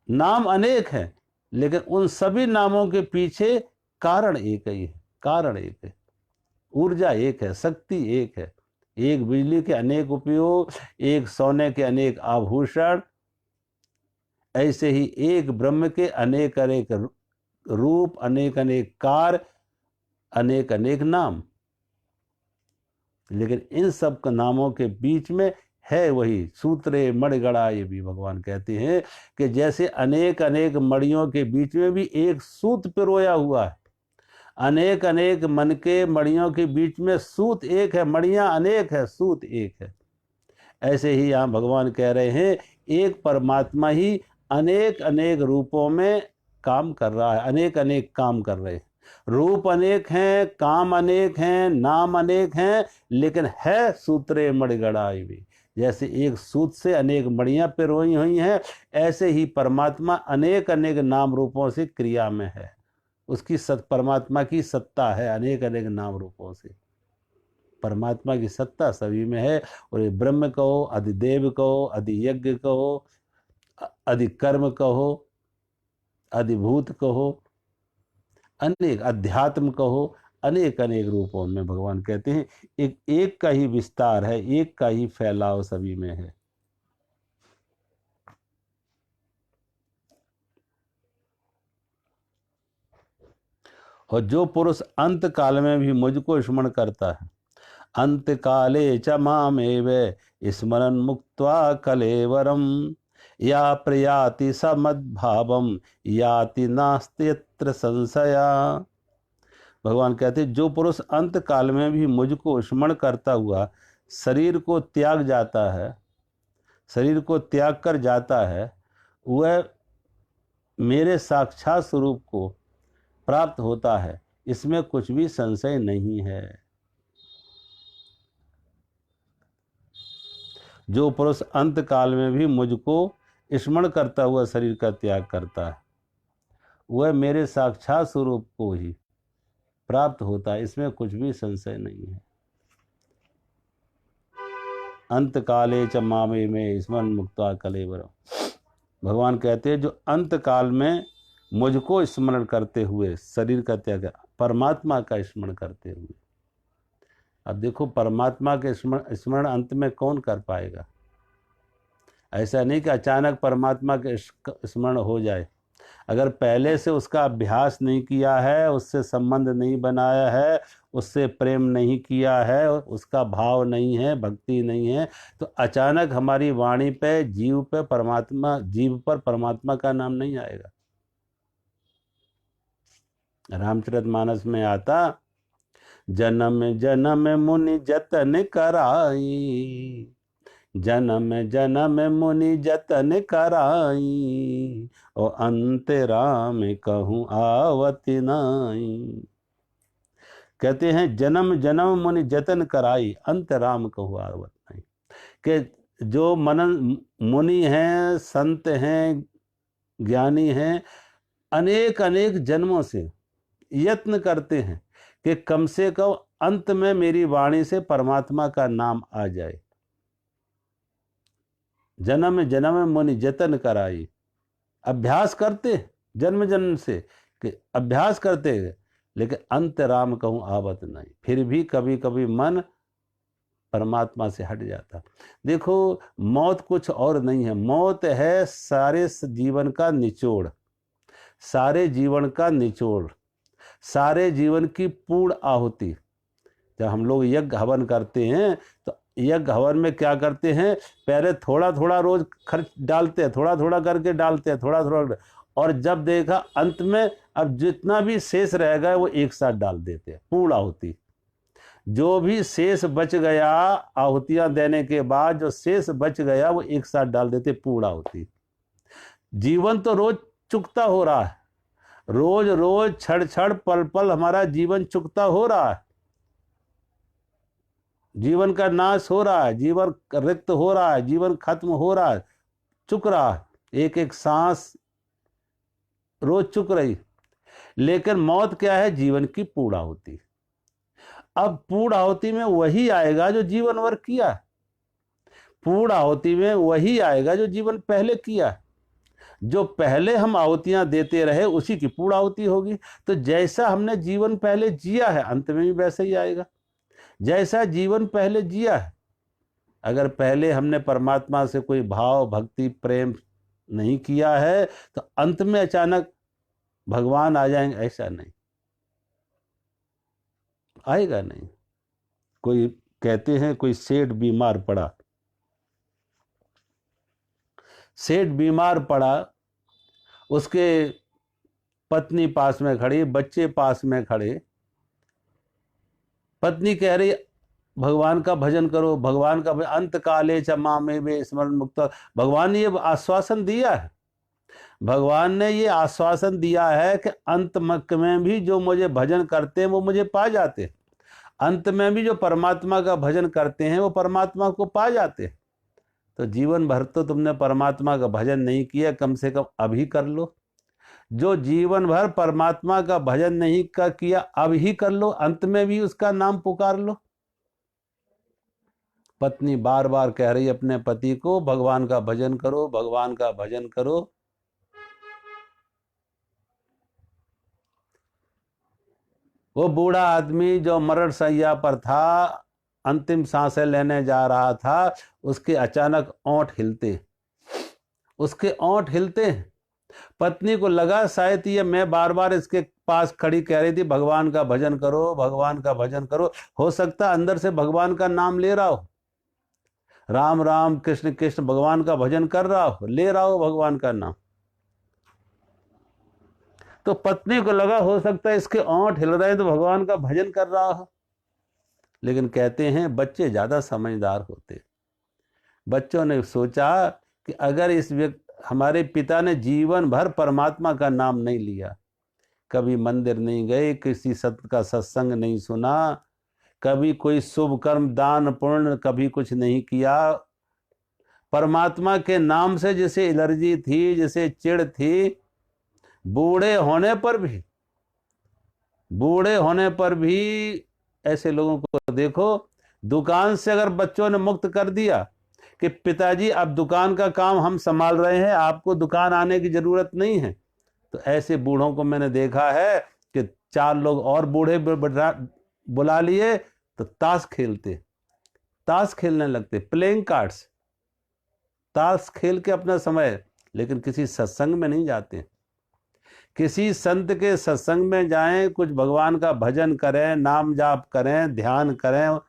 नाम अनेक हैं, लेकिन उन सभी नामों के पीछे कारण एक ही है। कारण एक है, ऊर्जा एक है, शक्ति एक है। एक बिजली के अनेक उपयोग, एक सोने के अनेक आभूषण, ऐसे ही एक ब्रह्म के अनेक अनेक रूप, अनेक अनेक कार्य, अनेक अनेक नाम। लेकिन इन सब के नामों के बीच में है वही सूत्रे मणिगणा। ये भी भगवान कहते हैं कि जैसे अनेक अनेक मणियों के बीच में भी एक सूत पिरोया हुआ है। अनेक अनेक मन के मणियों के बीच में सूत एक है, मणियां अनेक है, सूत एक है। ऐसे ही यहाँ भगवान कह रहे हैं एक परमात्मा ही अनेक अनेक रूपों में काम कर रहा है, अनेक अनेक काम कर रहे हैं। रूप अनेक हैं, काम अनेक हैं, नाम अनेक हैं, लेकिन है सूत्रे मणिगणाई भी। जैसे एक सूत से अनेक मणियां पिरोई हुई हैं, ऐसे ही परमात्मा अनेक अनेक नाम रूपों से क्रिया में है। उसकी परमात्मा की सत्ता है अनेक अनेक नाम रूपों से। परमात्मा की सत्ता सभी में है। और ये ब्रह्म कहो, अधिदेव कहो, अधियज्ञ कहो, अधिकर्म कहो, अधिभूत कहो, अनेक अध्यात्म कहो, अनेक अनेक रूपों में भगवान कहते हैं एक का ही विस्तार है, एक का ही फैलाव सभी में है। और जो पुरुष अंत काल में भी मुझको स्मरण करता है, अंत काले च मामेव स्मरन् मुक्त्वा कलेवरम या प्रयाति समद्भावम याति नास्त्यत्र संशया। भगवान कहते जो पुरुष अंत काल में भी मुझको स्मरण करता हुआ शरीर को त्याग जाता है, शरीर को त्याग कर जाता है, वह मेरे साक्षात स्वरूप को प्राप्त होता है, इसमें कुछ भी संशय नहीं है। जो पुरुष अंत काल में भी मुझको स्मरण करता हुआ शरीर का त्याग करता है, वह मेरे साक्षात स्वरूप को ही प्राप्त होता है, इसमें कुछ भी संशय नहीं है। अंत काले च मामे में स्मरण मुक्ता कलेवरम। भगवान कहते हैं जो अंत काल में मुझको स्मरण करते हुए शरीर का त्याग, परमात्मा का स्मरण करते हुए। अब देखो परमात्मा के स्मरण अंत में कौन कर पाएगा? ऐसा नहीं कि अचानक परमात्मा के स्मरण हो जाए। अगर पहले से उसका अभ्यास नहीं किया है, उससे संबंध नहीं बनाया है, उससे प्रेम नहीं किया है, उसका भाव नहीं है, भक्ति नहीं है, तो अचानक हमारी वाणी पे, जीव पे परमात्मा, जीव पर परमात्मा का नाम नहीं आएगा। रामचरितमानस में आता, जन्म जन्म मुनि जतन कराई, जन्म जन्म मुनि जतन कराई, और अंत राम कहूँ आवत नाई। कहते हैं जन्म जन्म मुनि जतन कराई, अंत राम कहूँ आवत नाई। कि जो मनन मुनि हैं, संत हैं, ज्ञानी हैं, अनेक अनेक जन्मों से यत्न करते हैं कि कम से कम अंत में मेरी वाणी से परमात्मा का नाम आ जाए। जन्म जन्म मुनि जतन कराई, अभ्यास करते जन्म जन्म से कि अभ्यास करते हैं, लेकिन अंत राम कहूँ आवत नहीं, फिर भी कभी कभी मन परमात्मा से हट जाता। देखो, मौत कुछ और नहीं है, मौत है सारे जीवन का निचोड़, सारे जीवन का निचोड़, सारे जीवन की पूर्ण आहुति। जब हम लोग यज्ञ हवन करते हैं तो यज्ञ हवन में क्या करते हैं, पहले थोड़ा थोड़ा रोज खर्च डालते हैं, थोड़ा थोड़ा करके डालते हैं, थोड़ा थोड़ा, और जब देखा अंत में अब जितना भी शेष रह गया वो एक साथ डाल देते हैं, पूर्ण आहुति। जो भी शेष बच गया आहुतियां देने के बाद, जो शेष बच गया वो एक साथ डाल देते, पूर्ण आहुति। जीवन तो रोज चुकता हो रहा है, रोज रोज क्षण क्षण पल पल हमारा जीवन चुकता हो रहा है, जीवन का नाश हो रहा है, जीवन रिक्त हो रहा है, जीवन खत्म हो रहा है, चुक रहा है, एक एक सांस रोज चुक रही। लेकिन मौत क्या है, जीवन की पूर्ण आहुति। अब पूर्ण आहुति में वही आएगा जो जीवन भर किया है, पूर्ण आहुति में वही आएगा जो जीवन पहले किया है। जो पहले हम आहुतियां देते रहे उसी की पूर्ण आहुति होगी। तो जैसा हमने जीवन पहले जिया है अंत में भी वैसे ही आएगा, जैसा जीवन पहले जिया है। अगर पहले हमने परमात्मा से कोई भाव भक्ति प्रेम नहीं किया है तो अंत में अचानक भगवान आ जाएंगे, ऐसा नहीं, आएगा नहीं। कोई कहते हैं कोई सेठ बीमार पड़ा, सेठ बीमार पड़ा, उसके पत्नी पास में खड़ी, बच्चे पास में खड़े, पत्नी कह रही भगवान का भजन करो, भगवान का अंत काले च मामे वे स्मरण मुक्त। भगवान ने ये आश्वासन दिया है, भगवान ने ये आश्वासन दिया है कि अंत में भी जो मुझे भजन करते हैं वो मुझे पा जाते हैं, अंत में भी जो परमात्मा का भजन करते हैं वो परमात्मा को पा जाते हैं। तो जीवन भर तो तुमने परमात्मा का भजन नहीं किया, कम से कम अभी कर लो। जो जीवन भर परमात्मा का भजन नहीं किया अब ही कर लो, अंत में भी उसका नाम पुकार लो। पत्नी बार बार कह रही अपने पति को भगवान का भजन करो, भगवान का भजन करो। वो बूढ़ा आदमी जो मरण शैया पर था, अंतिम सांसें लेने जा रहा था, उसके अचानक ओंठ हिलते, उसके ओंठ हिलते हैं। पत्नी को लगा शायद ये मैं बार बार इसके पास खड़ी कह रही थी भगवान का भजन करो, भगवान का भजन करो, हो सकता अंदर से भगवान का नाम ले रहा हो, राम राम कृष्ण कृष्ण भगवान का भजन कर रहा हो, ले रहा हो भगवान का नाम। तो पत्नी को लगा हो सकता है इसके ओंठ हिल रहे हैं तो भगवान का भजन कर रहा हो। लेकिन कहते हैं बच्चे ज्यादा समझदार होते, बच्चों ने सोचा कि अगर इस हमारे पिता ने जीवन भर परमात्मा का नाम नहीं लिया, कभी मंदिर नहीं गए, किसी सत्य का सत्संग नहीं सुना, कभी कोई शुभ कर्म दान पुण्य कभी कुछ नहीं किया, परमात्मा के नाम से जिसे एलर्जी थी, जिसे चिढ़ थी, बूढ़े होने पर भी ऐसे लोगों को देखो। दुकान से अगर बच्चों ने मुक्त कर दिया कि पिताजी अब दुकान का काम हम संभाल रहे हैं, आपको दुकान आने की जरूरत नहीं है, तो ऐसे बूढ़ों को मैंने देखा है कि 4 लोग और बूढ़े बुला लिए तो ताश खेलने लगते, प्लेइंग कार्ड्स, ताश खेल के अपना समय, लेकिन किसी सत्संग में नहीं जाते। किसी संत के सत्संग में जाएं, कुछ भगवान का भजन करें, नाम जाप करें, ध्यान करें,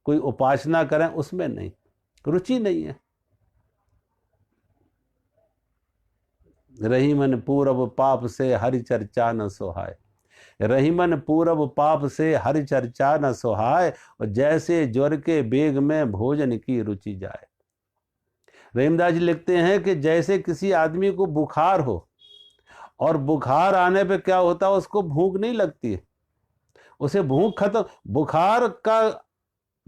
कोई उपासना करें, उसमें नहीं, रुचि नहीं है। रही मन पूरब पाप से हरि चर्चा न सोहाय, रही मन पूरब पाप से हरि चर्चा न सोहाय, और जैसे ज्वर के बेग में भोजन की रुचि जाए। रहीमदास जी लिखते हैं कि जैसे किसी आदमी को बुखार हो और बुखार आने पे क्या होता है, उसको भूख नहीं लगती है, उसे भूख खत्म, बुखार का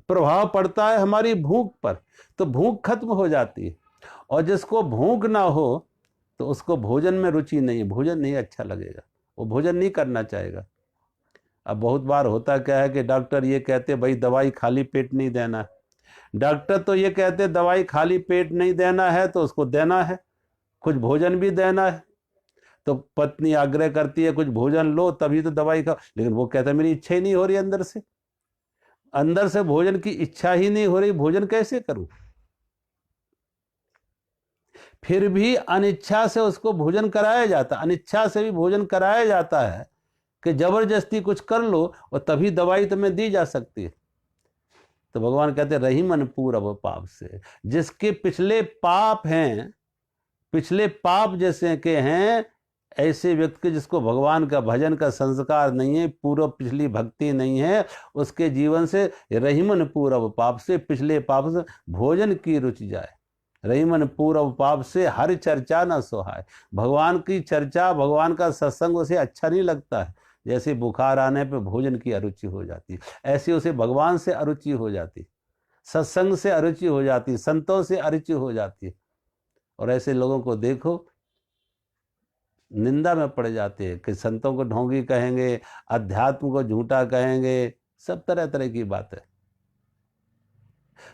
प्रभाव पड़ता है हमारी भूख पर, तो भूख खत्म हो जाती है। और जिसको भूख ना हो तो उसको भोजन में रुचि नहीं, भोजन नहीं अच्छा लगेगा, वो भोजन नहीं करना चाहेगा। अब बहुत बार होता क्या है कि डॉक्टर ये कहते भाई दवाई खाली पेट नहीं देना है, डॉक्टर तो ये कहते दवाई खाली पेट नहीं देना है तो उसको देना है, कुछ भोजन भी देना है। तो पत्नी आग्रह करती है कुछ भोजन लो तभी तो दवाई खाओ, लेकिन वो कहता है मेरी इच्छा ही नहीं हो रही, अंदर से भोजन की इच्छा ही नहीं हो रही, भोजन कैसे करूं। फिर भी अनिच्छा से उसको भोजन कराया जाता, अनिच्छा से भी भोजन कराया जाता है कि जबरदस्ती कुछ कर लो और तभी दवाई तुम्हें दी जा सकती है। तो भगवान कहते रही मन पूर्व पाप से, जिसके पिछले पाप हैं, पिछले पाप जैसे के हैं, ऐसे व्यक्ति जिसको भगवान का भजन का संस्कार नहीं है, पूर्व पिछली भक्ति नहीं है, उसके जीवन से रहीमन पूर्व पाप से, पिछले पाप से भोजन की रुचि जाए। रहीमन पूर्व पाप से हर चर्चा न सोहाय, भगवान की चर्चा, भगवान का सत्संग उसे अच्छा नहीं लगता है। जैसे बुखार आने पे भोजन की अरुचि हो जाती, ऐसे उसे भगवान से अरुचि हो जाती, सत्संग से अरुचि हो जाती, संतों से अरुचि हो जाती। और ऐसे लोगों को देखो निंदा में पड़ जाते हैं कि संतों को ढोंगी कहेंगे, अध्यात्म को झूठा कहेंगे, सब तरह तरह की बात है।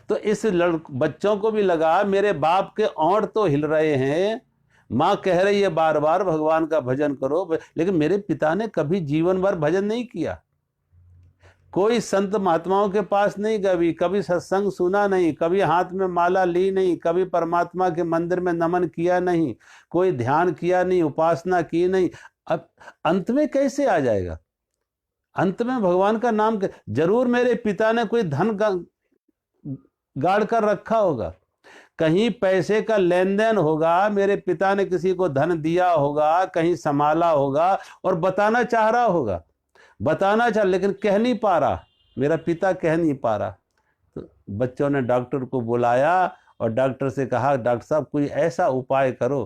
तो इस बच्चों को भी लगा मेरे बाप के ओंठ तो हिल रहे हैं, माँ कह रही है बार बार भगवान का भजन करो, लेकिन मेरे पिता ने कभी जीवन भर भजन नहीं किया, कोई संत महात्माओं के पास नहीं गई, कभी सत्संग सुना नहीं, कभी हाथ में माला ली नहीं, कभी परमात्मा के मंदिर में नमन किया नहीं, कोई ध्यान किया नहीं, उपासना की नहीं। अब अंत में कैसे आ जाएगा, अंत में भगवान का नाम जरूर मेरे पिता ने कोई धन गाड़ कर रखा होगा, कहीं पैसे का लेन देन होगा, मेरे पिता ने किसी को धन दिया होगा, कहीं संभाला होगा और बताना चाह रहा होगा, लेकिन कह नहीं पा रहा, मेरा पिता कह नहीं पा रहा। तो बच्चों ने डॉक्टर को बुलाया और डॉक्टर से कहा डॉक्टर साहब कोई ऐसा उपाय करो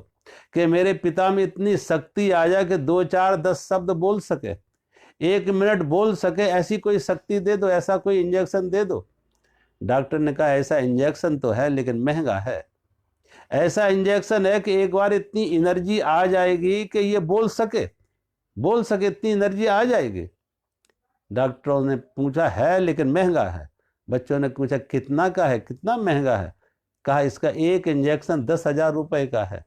कि मेरे पिता में इतनी शक्ति आ जाए कि 2 4 10 शब्द बोल सके, 1 मिनट बोल सके, ऐसी कोई शक्ति दे दो, ऐसा कोई इंजेक्शन दे दो। डॉक्टर ने कहा ऐसा इंजेक्शन तो है लेकिन महंगा है, ऐसा इंजेक्शन है कि एक बार इतनी एनर्जी आ जाएगी कि ये बोल सके, इतनी एनर्जी आ जाएगी। डॉक्टरों ने पूछा है लेकिन महंगा है। बच्चों ने पूछा कितना का है, कितना महंगा है। कहा इसका एक इंजेक्शन 10,000 रुपए का है,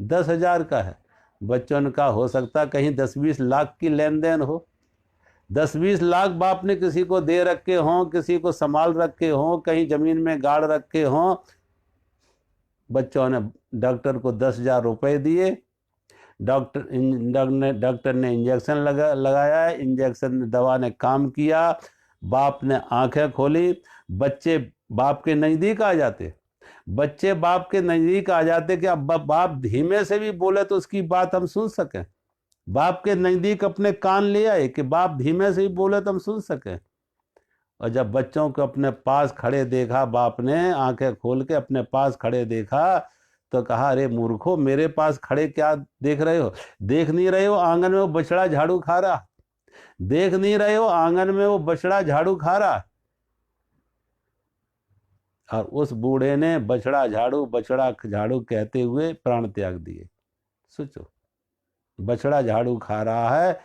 10,000 का है। बच्चों ने कहा हो सकता कहीं 10-20 लाख की लेन देन हो, 10-20 लाख बाप ने किसी को दे रखे हों, किसी को संभाल रखे हों, कहीं जमीन में गाड़ रखे हों। बच्चों ने डॉक्टर को 10,000 रुपए दिए, डॉक्टर ने इंजेक्शन लगाया, इंजेक्शन दवा ने काम किया, बाप ने आंखें खोली, बच्चे बाप के नज़दीक आ जाते, बच्चे बाप के नज़दीक आ जाते कि अब बाप धीमे से भी बोले तो उसकी बात हम सुन सकें, बाप के नज़दीक अपने कान ले आए कि बाप धीमे से भी बोले तो हम सुन सकें। और जब बच्चों को अपने पास खड़े देखा, बाप ने आंखें खोल के अपने पास खड़े देखा तो कहा अरे मूर्खो मेरे पास खड़े क्या देख रहे हो, देख नहीं रहे हो आंगन में वो बछड़ा झाड़ू खा रहा, देख नहीं रहे हो आंगन में वो बछड़ा झाड़ू खा रहा। और उस बूढ़े ने बछड़ा झाड़ू कहते हुए प्राण त्याग दिए। सोचो बछड़ा झाड़ू खा रहा है,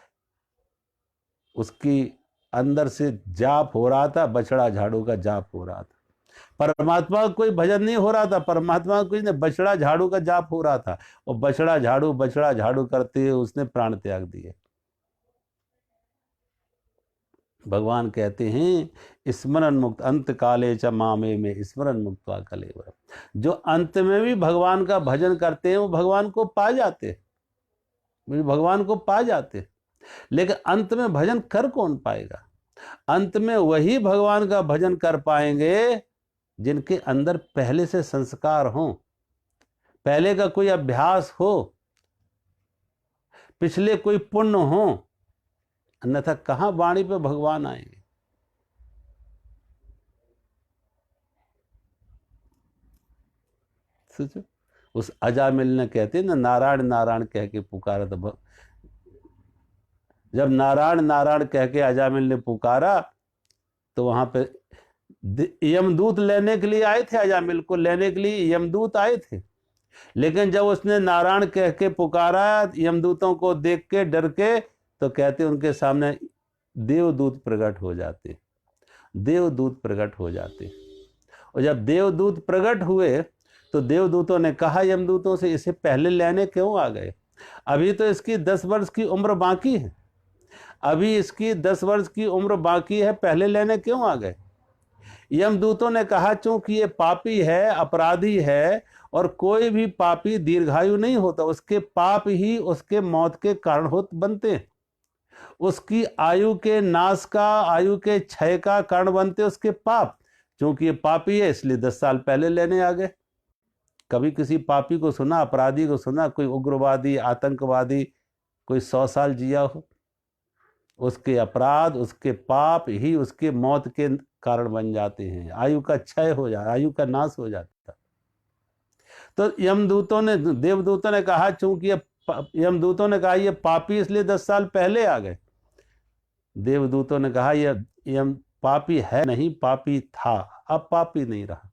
उसकी अंदर से जाप हो रहा था, बछड़ा झाड़ू का जाप हो रहा था, परमात्मा का कोई भजन नहीं हो रहा था, परमात्मा का कुछ नहीं, बछड़ा झाड़ू का जाप हो रहा था। और बछड़ा झाड़ू करते हुए उसने प्राण त्याग दिए। भगवान कहते हैं स्मरण मुक्त अंत काले च मामे में स्मरण मुक्त्वा कलेवर, जो अंत में भी भगवान का भजन करते हैं वो भगवान को पा जाते, लेकिन अंत में भजन कर कौन पाएगा, अंत में वही भगवान का भजन कर पाएंगे जिनके अंदर पहले से संस्कार हो, पहले का कोई अभ्यास हो, पिछले कोई पुण्य हो, अन्यथा कहां वाणी पे भगवान आएंगे। सोचो, उस अजामिल ने कहते ना नारायण नारायण कह के पुकारा, तो जब नारायण नारायण कह के अजामिल ने पुकारा तो वहां पे यमदूत लेने के लिए आए थे, अजामिल को लेने के लिए यमदूत आए थे। लेकिन जब उसने नारायण कह के पुकारा, यमदूतों को देख के डर के, तो कहते उनके सामने देवदूत प्रकट हो जाते, देवदूत प्रकट हो जाते। और जब देवदूत प्रकट हुए तो देवदूतों ने कहा यमदूतों से, इसे पहले लेने क्यों आ गए? अभी तो इसकी 10 वर्ष की उम्र बाकी है, अभी इसकी 10 वर्ष की उम्र बाकी है, पहले लेने क्यों आ गए? यमदूतों ने कहा चूंकि ये पापी है, अपराधी है, और कोई भी पापी दीर्घायु नहीं होता, उसके पाप ही उसके मौत के कारण बनते हैं, उसकी आयु के नाश का, आयु के क्षय का कारण बनते उसके पाप। क्योंकि ये पापी है इसलिए 10 साल पहले लेने आ गए। कभी किसी पापी को सुना, अपराधी को सुना, कोई उग्रवादी, आतंकवादी कोई 100 साल जिया हो? उसके अपराध, उसके पाप ही उसके मौत के कारण बन जाते हैं, आयु का क्षय हो जाता, आयु का नाश हो जाता। तो यमदूतों ने, देवदूतों ने कहा चूंकि यमदूतों ने कहा ये पापी इसलिए 10 साल पहले आ गए। देवदूतों ने कहा यम पापी है नहीं, पापी था, अब पापी नहीं रहा।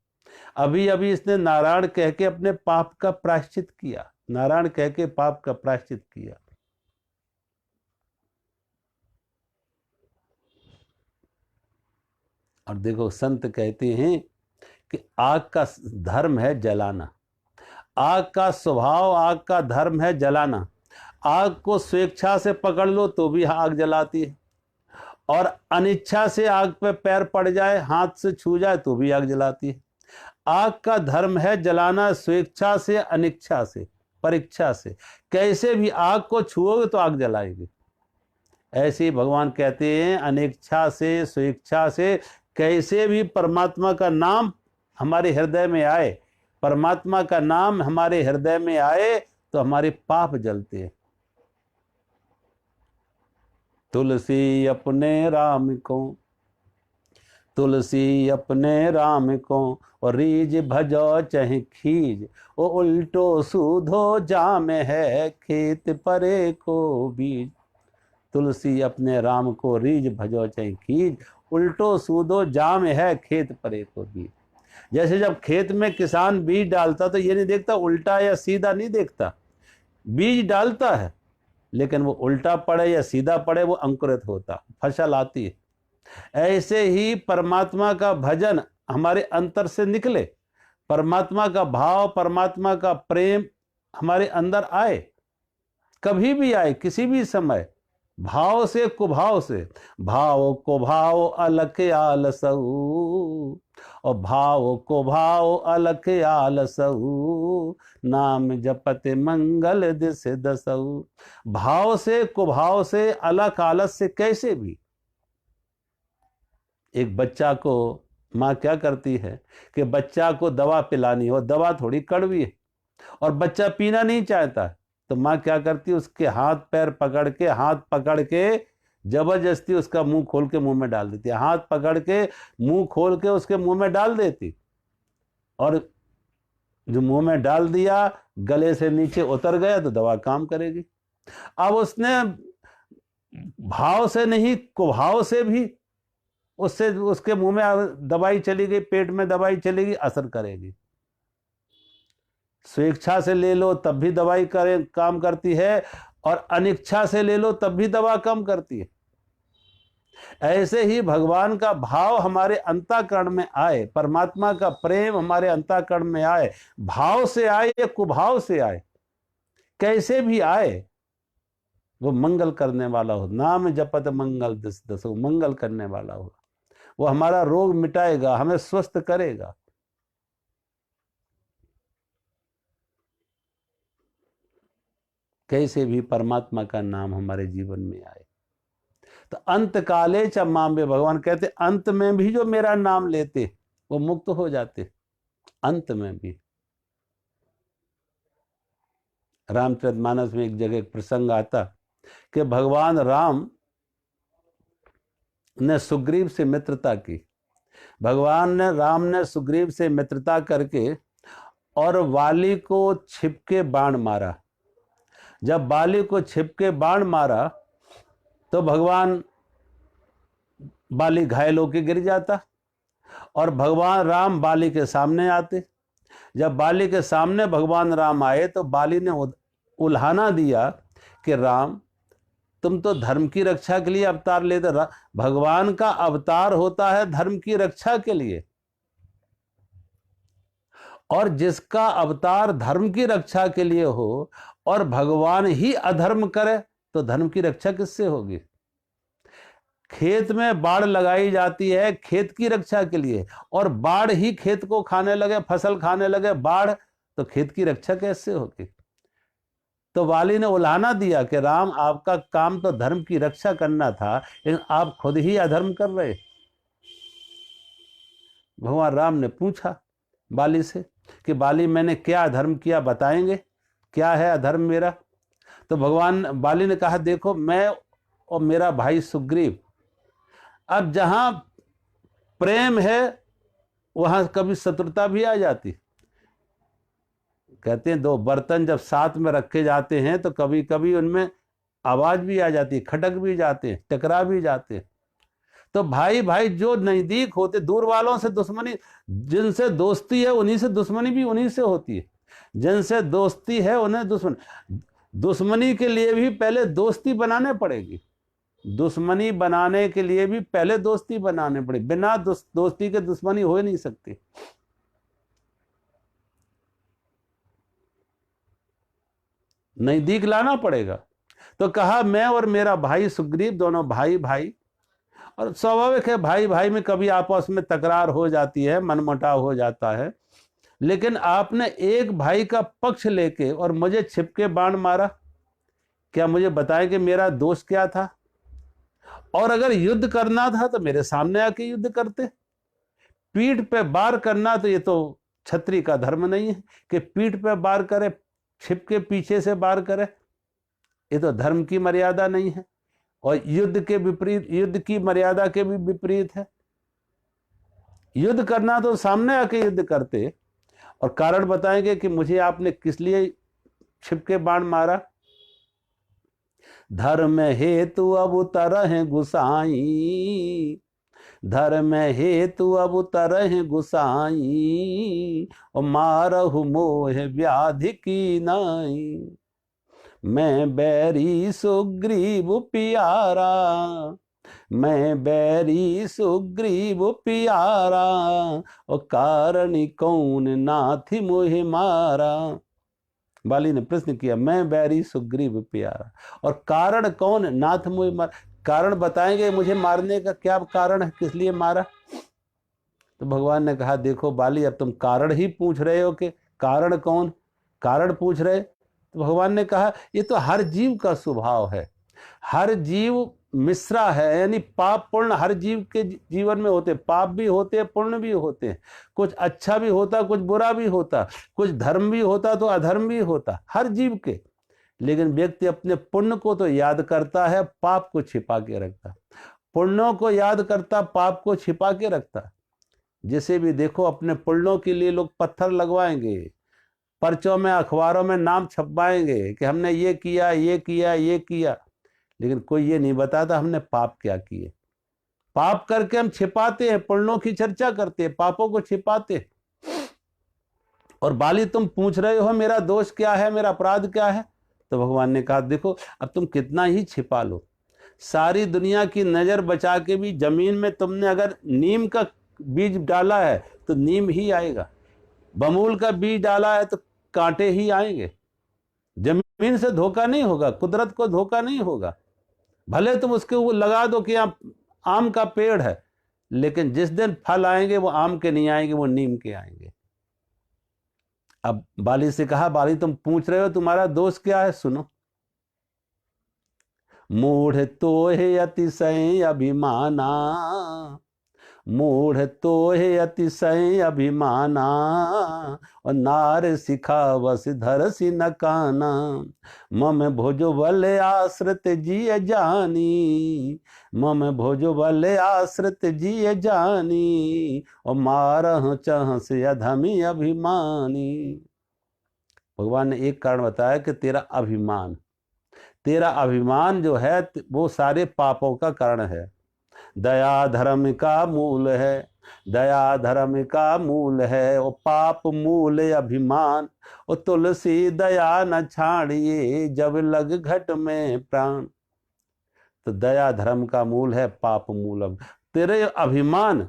अभी अभी इसने नारायण कह के अपने पाप का प्रायश्चित किया, नारायण कह के पाप का प्रायश्चित किया। और देखो संत कहते हैं कि आग का धर्म है जलाना, आग का स्वभाव, आग का धर्म है जलाना। आग को स्वेच्छा से पकड़ लो तो भी आग जलाती है, और अनिच्छा से आग पे पैर पड़ जाए, हाथ से छू जाए तो भी आग जलाती है। आग का धर्म है जलाना, स्वेच्छा से, अनिच्छा से, परीक्षा से। कैसे भी आग को छुओगे तो आग जलाएगी। ऐसे ही भगवान कहते हैं अनिच्छा से, स्वेच्छा से, कैसे भी परमात्मा का नाम हमारे हृदय में आए, परमात्मा का नाम हमारे हृदय में आए तो हमारे पाप जलते हैं। तुलसी अपने राम को, तुलसी अपने राम को, और रीज भजो चह खीज, वो उल्टो सूधो जाम है, खेत परे को बीज। तुलसी अपने राम को, रीज भजो चह खीज, उल्टो सूधो जाम है, खेत परे को बीज। जैसे जब खेत में किसान बीज डालता तो ये नहीं देखता उल्टा या सीधा, नहीं देखता, बीज डालता है, लेकिन वो उल्टा पड़े या सीधा पड़े वो अंकुरित होता, फसल आती है। ऐसे ही परमात्मा का भजन हमारे अंतर से निकले, परमात्मा का भाव, परमात्मा का प्रेम हमारे अंदर आए, कभी भी आए, किसी भी समय, भाव से कुभाव से। भाव को भाव अलख आलसऊ, और भाव को भाव अलख आलसऊ, नाम जपत मंगल दिस दसऊ। भाव से कुभाव से, अलख आलस से, कैसे भी। एक बच्चा को माँ क्या करती है कि बच्चा को दवा पिलानी हो, दवा थोड़ी कड़वी है और बच्चा पीना नहीं चाहता है, तो माँ क्या करती है, उसके हाथ पैर पकड़ के, हाथ पकड़ के जबरदस्ती उसका मुंह खोल के मुंह में डाल देती है, हाथ पकड़ के मुंह खोल के उसके मुंह में डाल देती, और जो मुंह में डाल दिया गले से नीचे उतर गया तो दवा काम करेगी। अब उसने भाव से नहीं, कुभाव से भी उससे उसके मुंह में दवाई चली गई, पेट में दवाई चलेगी, असर करेगी। स्वेच्छा से ले लो तब भी दवाई करे काम करती है, और अनिच्छा से ले लो तब भी दवा कम करती है। ऐसे ही भगवान का भाव हमारे अंतःकरण में आए, परमात्मा का प्रेम हमारे अंतःकरण में आए, भाव से आए या कुभाव से आए, कैसे भी आए, वो मंगल करने वाला हो। नाम जपत मंगल दिस दसो, मंगल करने वाला हो, वो हमारा रोग मिटाएगा, हमें स्वस्थ करेगा। कैसे भी परमात्मा का नाम हमारे जीवन में आए। तो अंत काले च माम्बे, भगवान कहते अंत में भी जो मेरा नाम लेते वो मुक्त हो जाते, अंत में भी। रामचरितमानस में एक जगह एक प्रसंग आता कि भगवान राम ने सुग्रीव से मित्रता की, भगवान ने, राम ने सुग्रीव से मित्रता करके और वाली को छिपके बाण मारा। जब वाली को छिपके बाण मारा तो भगवान बाली घायल होकर गिर जाता और भगवान राम बाली के सामने आते। जब बाली के सामने भगवान राम आए तो बाली ने उल्हाना दिया कि राम, तुम तो धर्म की रक्षा के लिए अवतार लेते। भगवान का अवतार होता है धर्म की रक्षा के लिए, और जिसका अवतार धर्म की रक्षा के लिए हो और भगवान ही अधर्म करे तो धर्म की रक्षा किससे होगी? खेत में बाढ़ लगाई जाती है खेत की रक्षा के लिए, और बाढ़ ही खेत को खाने लगे, फसल खाने लगे बाढ़, तो खेत की रक्षा कैसे होगी? तो वाली ने उल्हाना दिया कि राम, आपका काम तो धर्म की रक्षा करना था, लेकिन आप खुद ही अधर्म कर रहे। भगवान राम ने पूछा बाली से कि बाली, मैंने क्या अधर्म किया, बताएंगे क्या है अधर्म मेरा? तो भगवान बाली ने कहा, देखो मैं और मेरा भाई सुग्रीव, अब जहां प्रेम है वहां कभी शत्रुता भी आ जाती। कहते हैं दो बर्तन जब साथ में रखे जाते हैं तो कभी कभी उनमें आवाज भी आ जाती है, खटक भी जाते हैं, टकरा भी जाते हैं। तो भाई भाई जो नजदीक होते, दूर वालों से दुश्मनी, जिनसे दोस्ती है उन्हीं से दुश्मनी भी उन्हीं से होती है। जिनसे दोस्ती है उन्हें दुश्मनी के लिए भी पहले दोस्ती बनाने पड़ेगी। दुश्मनी बनाने के लिए भी पहले दोस्ती बनाने पड़े, बिना दोस्ती के दुश्मनी हो ही नहीं सकती। नजदीक लाना पड़ेगा। तो कहा मैं और मेरा भाई सुग्रीव दोनों भाई भाई, और स्वाभाविक है भाई भाई में कभी आपस में तकरार हो जाती है, मनमुटाव हो जाता है, लेकिन आपने एक भाई का पक्ष लेके और मुझे छिपके बाण मारा। क्या मुझे बताएं कि मेरा दोष क्या था? और अगर युद्ध करना था तो मेरे सामने आके युद्ध करते। पीठ पे वार करना, तो ये तो क्षत्रिय का धर्म नहीं है कि पीठ पे वार करे, छिपके पीछे से वार करे, ये तो धर्म की मर्यादा नहीं है, और युद्ध के विपरीत, युद्ध की मर्यादा के भी विपरीत है। युद्ध करना तो सामने आके युद्ध करते, और कारण बताएंगे कि मुझे आपने किस लिए छिपके बाण मारा। धर्म हेतु अब तरह गुसाई, धर्म हेतु अब तरह गुसाई, और मारहु मोह व्याधि की नाई। मैं बैरी सुग्रीव प्यारा, मैं बैरी सुग्रीव प्यारा, और कारण कौन नाथि मोहि मारा। बाली ने प्रश्न किया, मैं बैरी सुग्रीव प्यारा, और कारण कौन नाथ मोहि मारा। कारण बताएंगे मुझे मारने का क्या कारण है, किस लिए मारा? तो भगवान ने कहा, देखो बाली, अब तुम कारण ही पूछ रहे हो कि कारण कौन, कारण पूछ रहे। तो भगवान ने कहा, ये तो हर जीव का स्वभाव है, हर जीव मिश्रा है, यानी पाप पुण्य हर जीव के जीवन में होते, पाप भी होते हैं, पुण्य भी होते हैं, कुछ अच्छा भी होता, कुछ बुरा भी होता, कुछ धर्म भी होता तो अधर्म भी होता, हर जीव के। लेकिन व्यक्ति अपने पुण्य को तो याद करता है, पाप को छिपा के रखता, पुण्यों को याद करता, पाप को छिपा के रखता। जिसे भी देखो अपने पुण्यों के लिए लोग पत्थर लगवाएंगे, पर्चों में अखबारों में नाम छपवाएंगे कि हमने ये किया ये किया ये किया, लेकिन कोई ये नहीं बताता हमने पाप क्या किए। पाप करके हम छिपाते हैं, पुण्यों की चर्चा करते हैं, पापों को छिपाते। और बाली तुम पूछ रहे हो मेरा दोष क्या है, मेरा अपराध क्या है? तो भगवान ने कहा, देखो अब तुम कितना ही छिपा लो, सारी दुनिया की नजर बचा के भी जमीन में तुमने अगर नीम का बीज डाला है तो नीम ही आएगा, बमूल का बीज डाला है तो कांटे ही आएंगे। जमीन से धोखा नहीं होगा, कुदरत को धोखा नहीं होगा। भले तुम उसके ऊपर लगा दो कि आम का पेड़ है, लेकिन जिस दिन फल आएंगे वो आम के नहीं आएंगे, वो नीम के आएंगे। अब बाली से कहा, बाली तुम पूछ रहे हो तुम्हारा दोष क्या है, सुनो। मूढ़ तो है अतिशय अभिमाना, मूढ़ तोहे अतिशय अभिमाना, और नार सिखावस धरसि न काना। मम भुजु बल आश्रित जिय जानी, मम भुजु बल आश्रित जिय जानी, और मारह चहस अधमी अभिमानी। भगवान ने एक कारण बताया कि तेरा अभिमान जो है वो सारे पापों का कारण है। दया धर्म का मूल है, दया धर्म का मूल है, वो पाप मूल अभिमान। वो तुलसी दया न छाड़िए, जब लग घट में प्राण। तो दया धर्म का मूल है, पाप मूल तेरे अभिमान।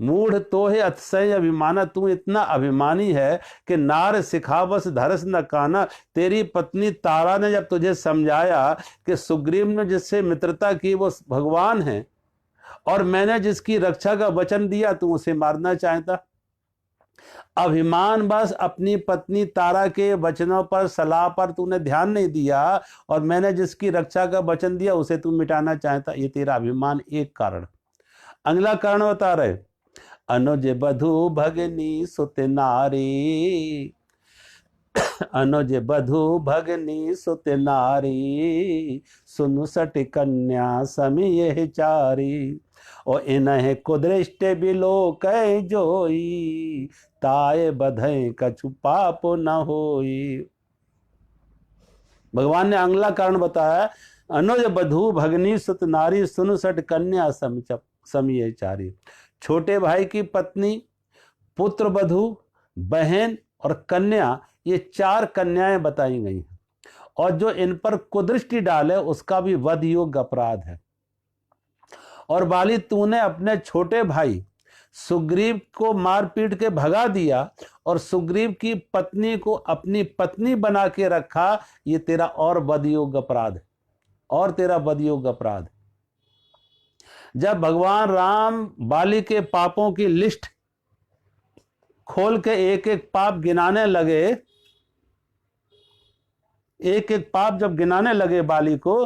मूढ़ तो है अतिशय अभिमाना, तू इतना अभिमानी है कि नार सिखावस धरस न काना। तेरी पत्नी तारा ने जब तुझे समझाया कि सुग्रीव ने जिससे मित्रता की वो भगवान है, और मैंने जिसकी रक्षा का वचन दिया तू उसे मारना चाहता। अभिमान बस अपनी पत्नी तारा के वचनों पर, सलाह पर तूने ध्यान नहीं दिया, और मैंने जिसकी रक्षा का वचन दिया उसे तू मिटाना चाहता। ये तेरा अभिमान एक कारण। अगला कारण बता रहे, अनुज बधु भगनी सुत नारी, अनुज बधु भगनी सुत नारी, सुनु सट कन्या समिय चारी। और इन्हें कुदृष्ट बिलोक जोई, ताए बधय कछु पाप न होई। भगवान ने अगला कारण बताया, अनुज बधु भगनी सुत नारी, सुनु सट कन्या समिय चारी। छोटे भाई की पत्नी, पुत्र बधू, बहन और कन्या, ये 4 कन्याएं बताई गई हैं। और जो इन पर कुदृष्टि डाले उसका भी वध योग्य अपराध है। और बाली तूने अपने छोटे भाई सुग्रीव को मार पीट के भगा दिया, और सुग्रीव की पत्नी को अपनी पत्नी बना के रखा। ये तेरा और वध योग्य अपराध है, और तेरा वध योग्य अपराध है। जब भगवान राम बाली के पापों की लिस्ट खोल के एक एक पाप गिनाने लगे, एक एक पाप जब गिनाने लगे बाली को,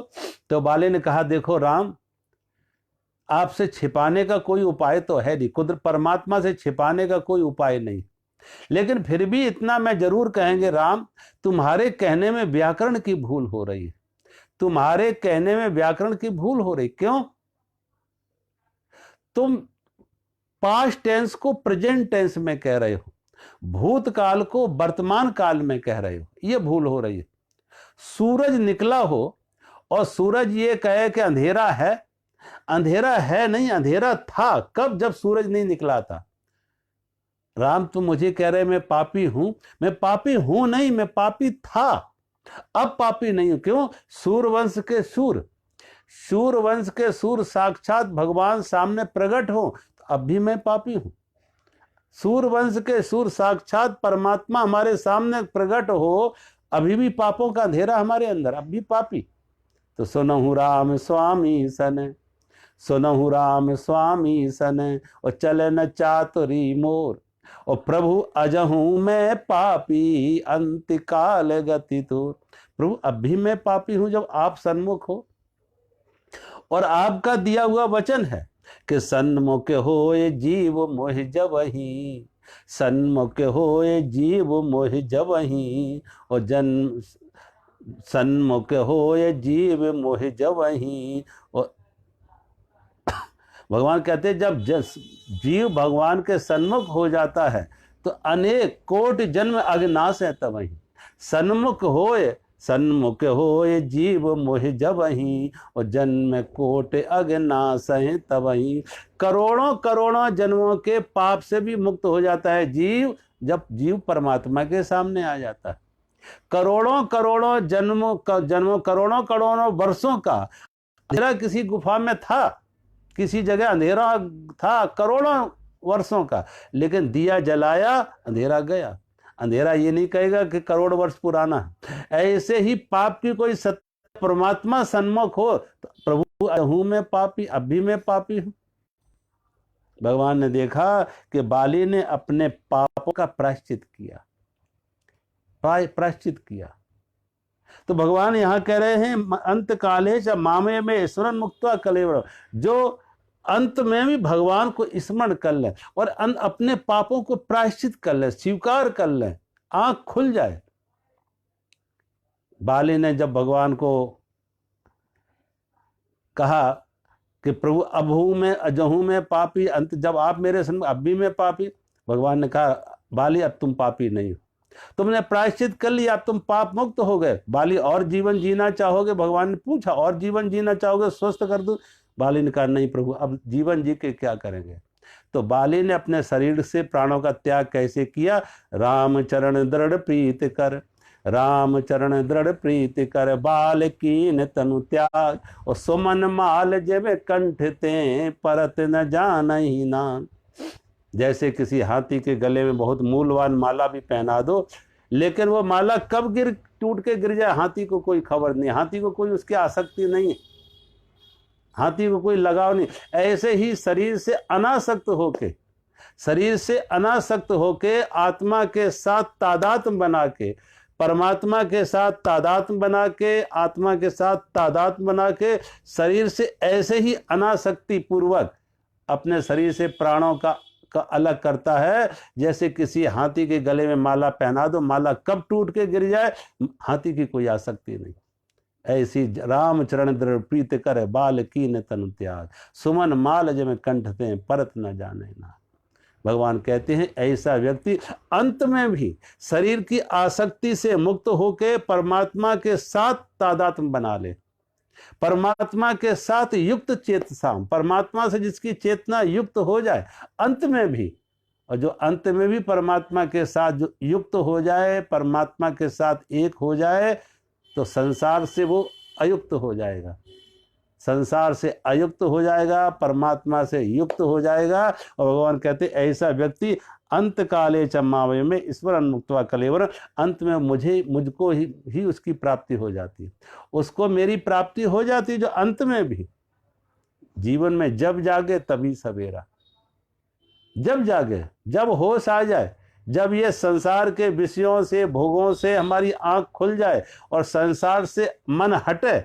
तो बाली ने कहा, देखो राम, आपसे छिपाने का कोई उपाय तो है नहीं, कुदरत परमात्मा से छिपाने का कोई उपाय नहीं, लेकिन फिर भी इतना मैं जरूर कहेंगे राम, तुम्हारे कहने में व्याकरण की भूल हो रही है, तुम्हारे कहने में व्याकरण की भूल हो रही। क्यों? तुम पास्ट टेंस को प्रेजेंट टेंस में कह रहे हो, भूतकाल को वर्तमान काल में कह रहे हो, यह भूल हो रही है। सूरज निकला हो और सूरज ये कहे कि अंधेरा है, अंधेरा है नहीं, अंधेरा था। कब? जब सूरज नहीं निकला था। राम तुम मुझे कह रहे मैं पापी हूं, मैं पापी हूं नहीं, मैं पापी था, अब पापी नहीं हूं। क्यों? सूरवंश के सूर, सूरवंश के सूर साक्षात भगवान सामने प्रकट हो, तो अब भी मैं पापी हूं। सूरवंश के सूर साक्षात परमात्मा हमारे सामने प्रकट हो, अभी भी पापों का अंधेरा हमारे अंदर, अब भी पापी। तो सुनहु राम स्वामी सन, सुनहु राम स्वामी सन, और चले न चातुरी मोर, और प्रभु अजहूं मैं पापी, अंतकाल गति तोर। प्रभु अब भी मैं पापी हूं जब आप सन्मुख हो, और आपका दिया हुआ वचन है कि सन्मुख होए जीव मोह जबहि, सन्मुख होए जीव मोह जबहि, और जन्म सन्मुख होए जीव मोह जबहि। और भगवान कहते हैं जब जीव भगवान के सन्मुख हो जाता है तो अनेक कोटि जन्म अज्ञास है तब वही। सन्मुख होए, सन्मुख होए जीव मोह जबहि, और जन्म कोटि अज्ञास है तब वही। करोड़ों करोड़ों जन्मों के पाप से भी मुक्त हो जाता है जीव, जब जीव परमात्मा के सामने आ जाता है। करोड़ों करोड़ों जन्मों करोड़ों करोड़ों वर्षों का अंधेरा किसी गुफा में था, किसी जगह अंधेरा था करोड़ों वर्षों का, लेकिन दिया जलाया अंधेरा गया। अंधेरा ये नहीं कहेगा कि करोड़ वर्ष पुराना है। ऐसे ही पाप की कोई सत्य परमात्मा सन्मुख हो तो प्रभु हूं मैं पापी, अब भी मैं पापी हूं। भगवान ने देखा कि बाली ने अपने पापों का प्रायश्चित किया, प्रायश्चित किया। तो भगवान यहां कह रहे हैं अंत काले च मामे में ईश्वरन मुक्त्वा कलेवर, जो अंत में भी भगवान को स्मरण कर ले और अपने पापों को प्रायश्चित कर ले, स्वीकार कर ले, आंख खुल जाए। बाली ने जब भगवान को कहा कि प्रभु अब हूं मैं, अजहूं मैं पापी, अंत जब आप मेरे सम्मुख, अब भी मैं पापी। भगवान ने कहा बाली अब तुम पापी नहीं हो, तुमने प्रायश्चित कर लिया, अब तुम पाप मुक्त हो गए। बाली और जीवन जीना चाहोगे? भगवान ने पूछा और जीवन जीना चाहोगे, स्वस्थ कर दूं? बाली ने कहा नहीं प्रभु, अब जीवन जी के क्या करेंगे। तो बाली ने अपने शरीर से प्राणों का त्याग कैसे किया? राम चरण दृढ़ प्रीत कर, राम चरण दृढ़ प्रीत कर, बाल कीन तनु त्याग, और सुमन माल जब कंठ ते, परत न जानहि नाम। जैसे किसी हाथी के गले में बहुत मूल्यवान माला भी पहना दो, लेकिन वो माला कब टूट के गिर जाए हाथी को कोई खबर नहीं, हाथी को कोई उसकी आसक्ति नहीं है, हाथी को कोई लगाव नहीं। ऐसे ही शरीर से अनासक्त होके, शरीर से अनासक्त होके आत्मा के साथ तादात्म्य बना के, परमात्मा के साथ तादात्म्य बना के, आत्मा के साथ तादात्म्य बना के, शरीर से ऐसे ही अनासक्ति पूर्वक अपने शरीर से प्राणों का अलग करता है। जैसे किसी हाथी के गले में माला पहना दो, माला कब टूट के गिर जाए, हाथी की कोई आसक्ति नहीं। ऐसी राम चरण दृढ़ प्रीत कर, बाल कीन तनु त्याग, सुमन माल जब कंठ ते, परत न जाने ना। भगवान कहते हैं ऐसा व्यक्ति अंत में भी शरीर की आसक्ति से मुक्त होकर परमात्मा के साथ तादात्म्य बना ले, परमात्मा के साथ युक्त चेतसा, परमात्मा से जिसकी चेतना युक्त हो जाए अंत में भी, और जो अंत में भी परमात्मा के साथ जो युक्त हो जाए, परमात्मा के साथ एक हो जाए, तो संसार से वो अयुक्त हो जाएगा, संसार से अयुक्त हो जाएगा, परमात्मा से युक्त हो जाएगा। और भगवान कहते ऐसा व्यक्ति अंत काले चम्मावय में ईश्वरन मुक्त्वा कलेवर, अंत में मुझको ही उसकी प्राप्ति हो जाती है, उसको मेरी प्राप्ति हो जाती है। जो अंत में भी जीवन में जब जागे तभी सवेरा, जब जागे, जब होश आ जाए, जब ये संसार के विषयों से, भोगों से हमारी आंख खुल जाए और संसार से मन हटे,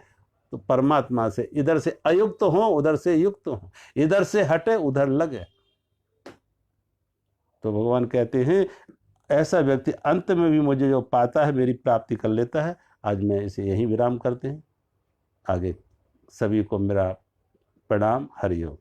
तो परमात्मा से इधर से अयुक्त हो, उधर से युक्त हो, इधर से हटे उधर लगे। तो भगवान कहते हैं ऐसा व्यक्ति अंत में भी मुझे जो पाता है मेरी प्राप्ति कर लेता है। आज मैं इसे यहीं विराम करते हैं। आगे सभी को मेरा प्रणाम। हरि ओम।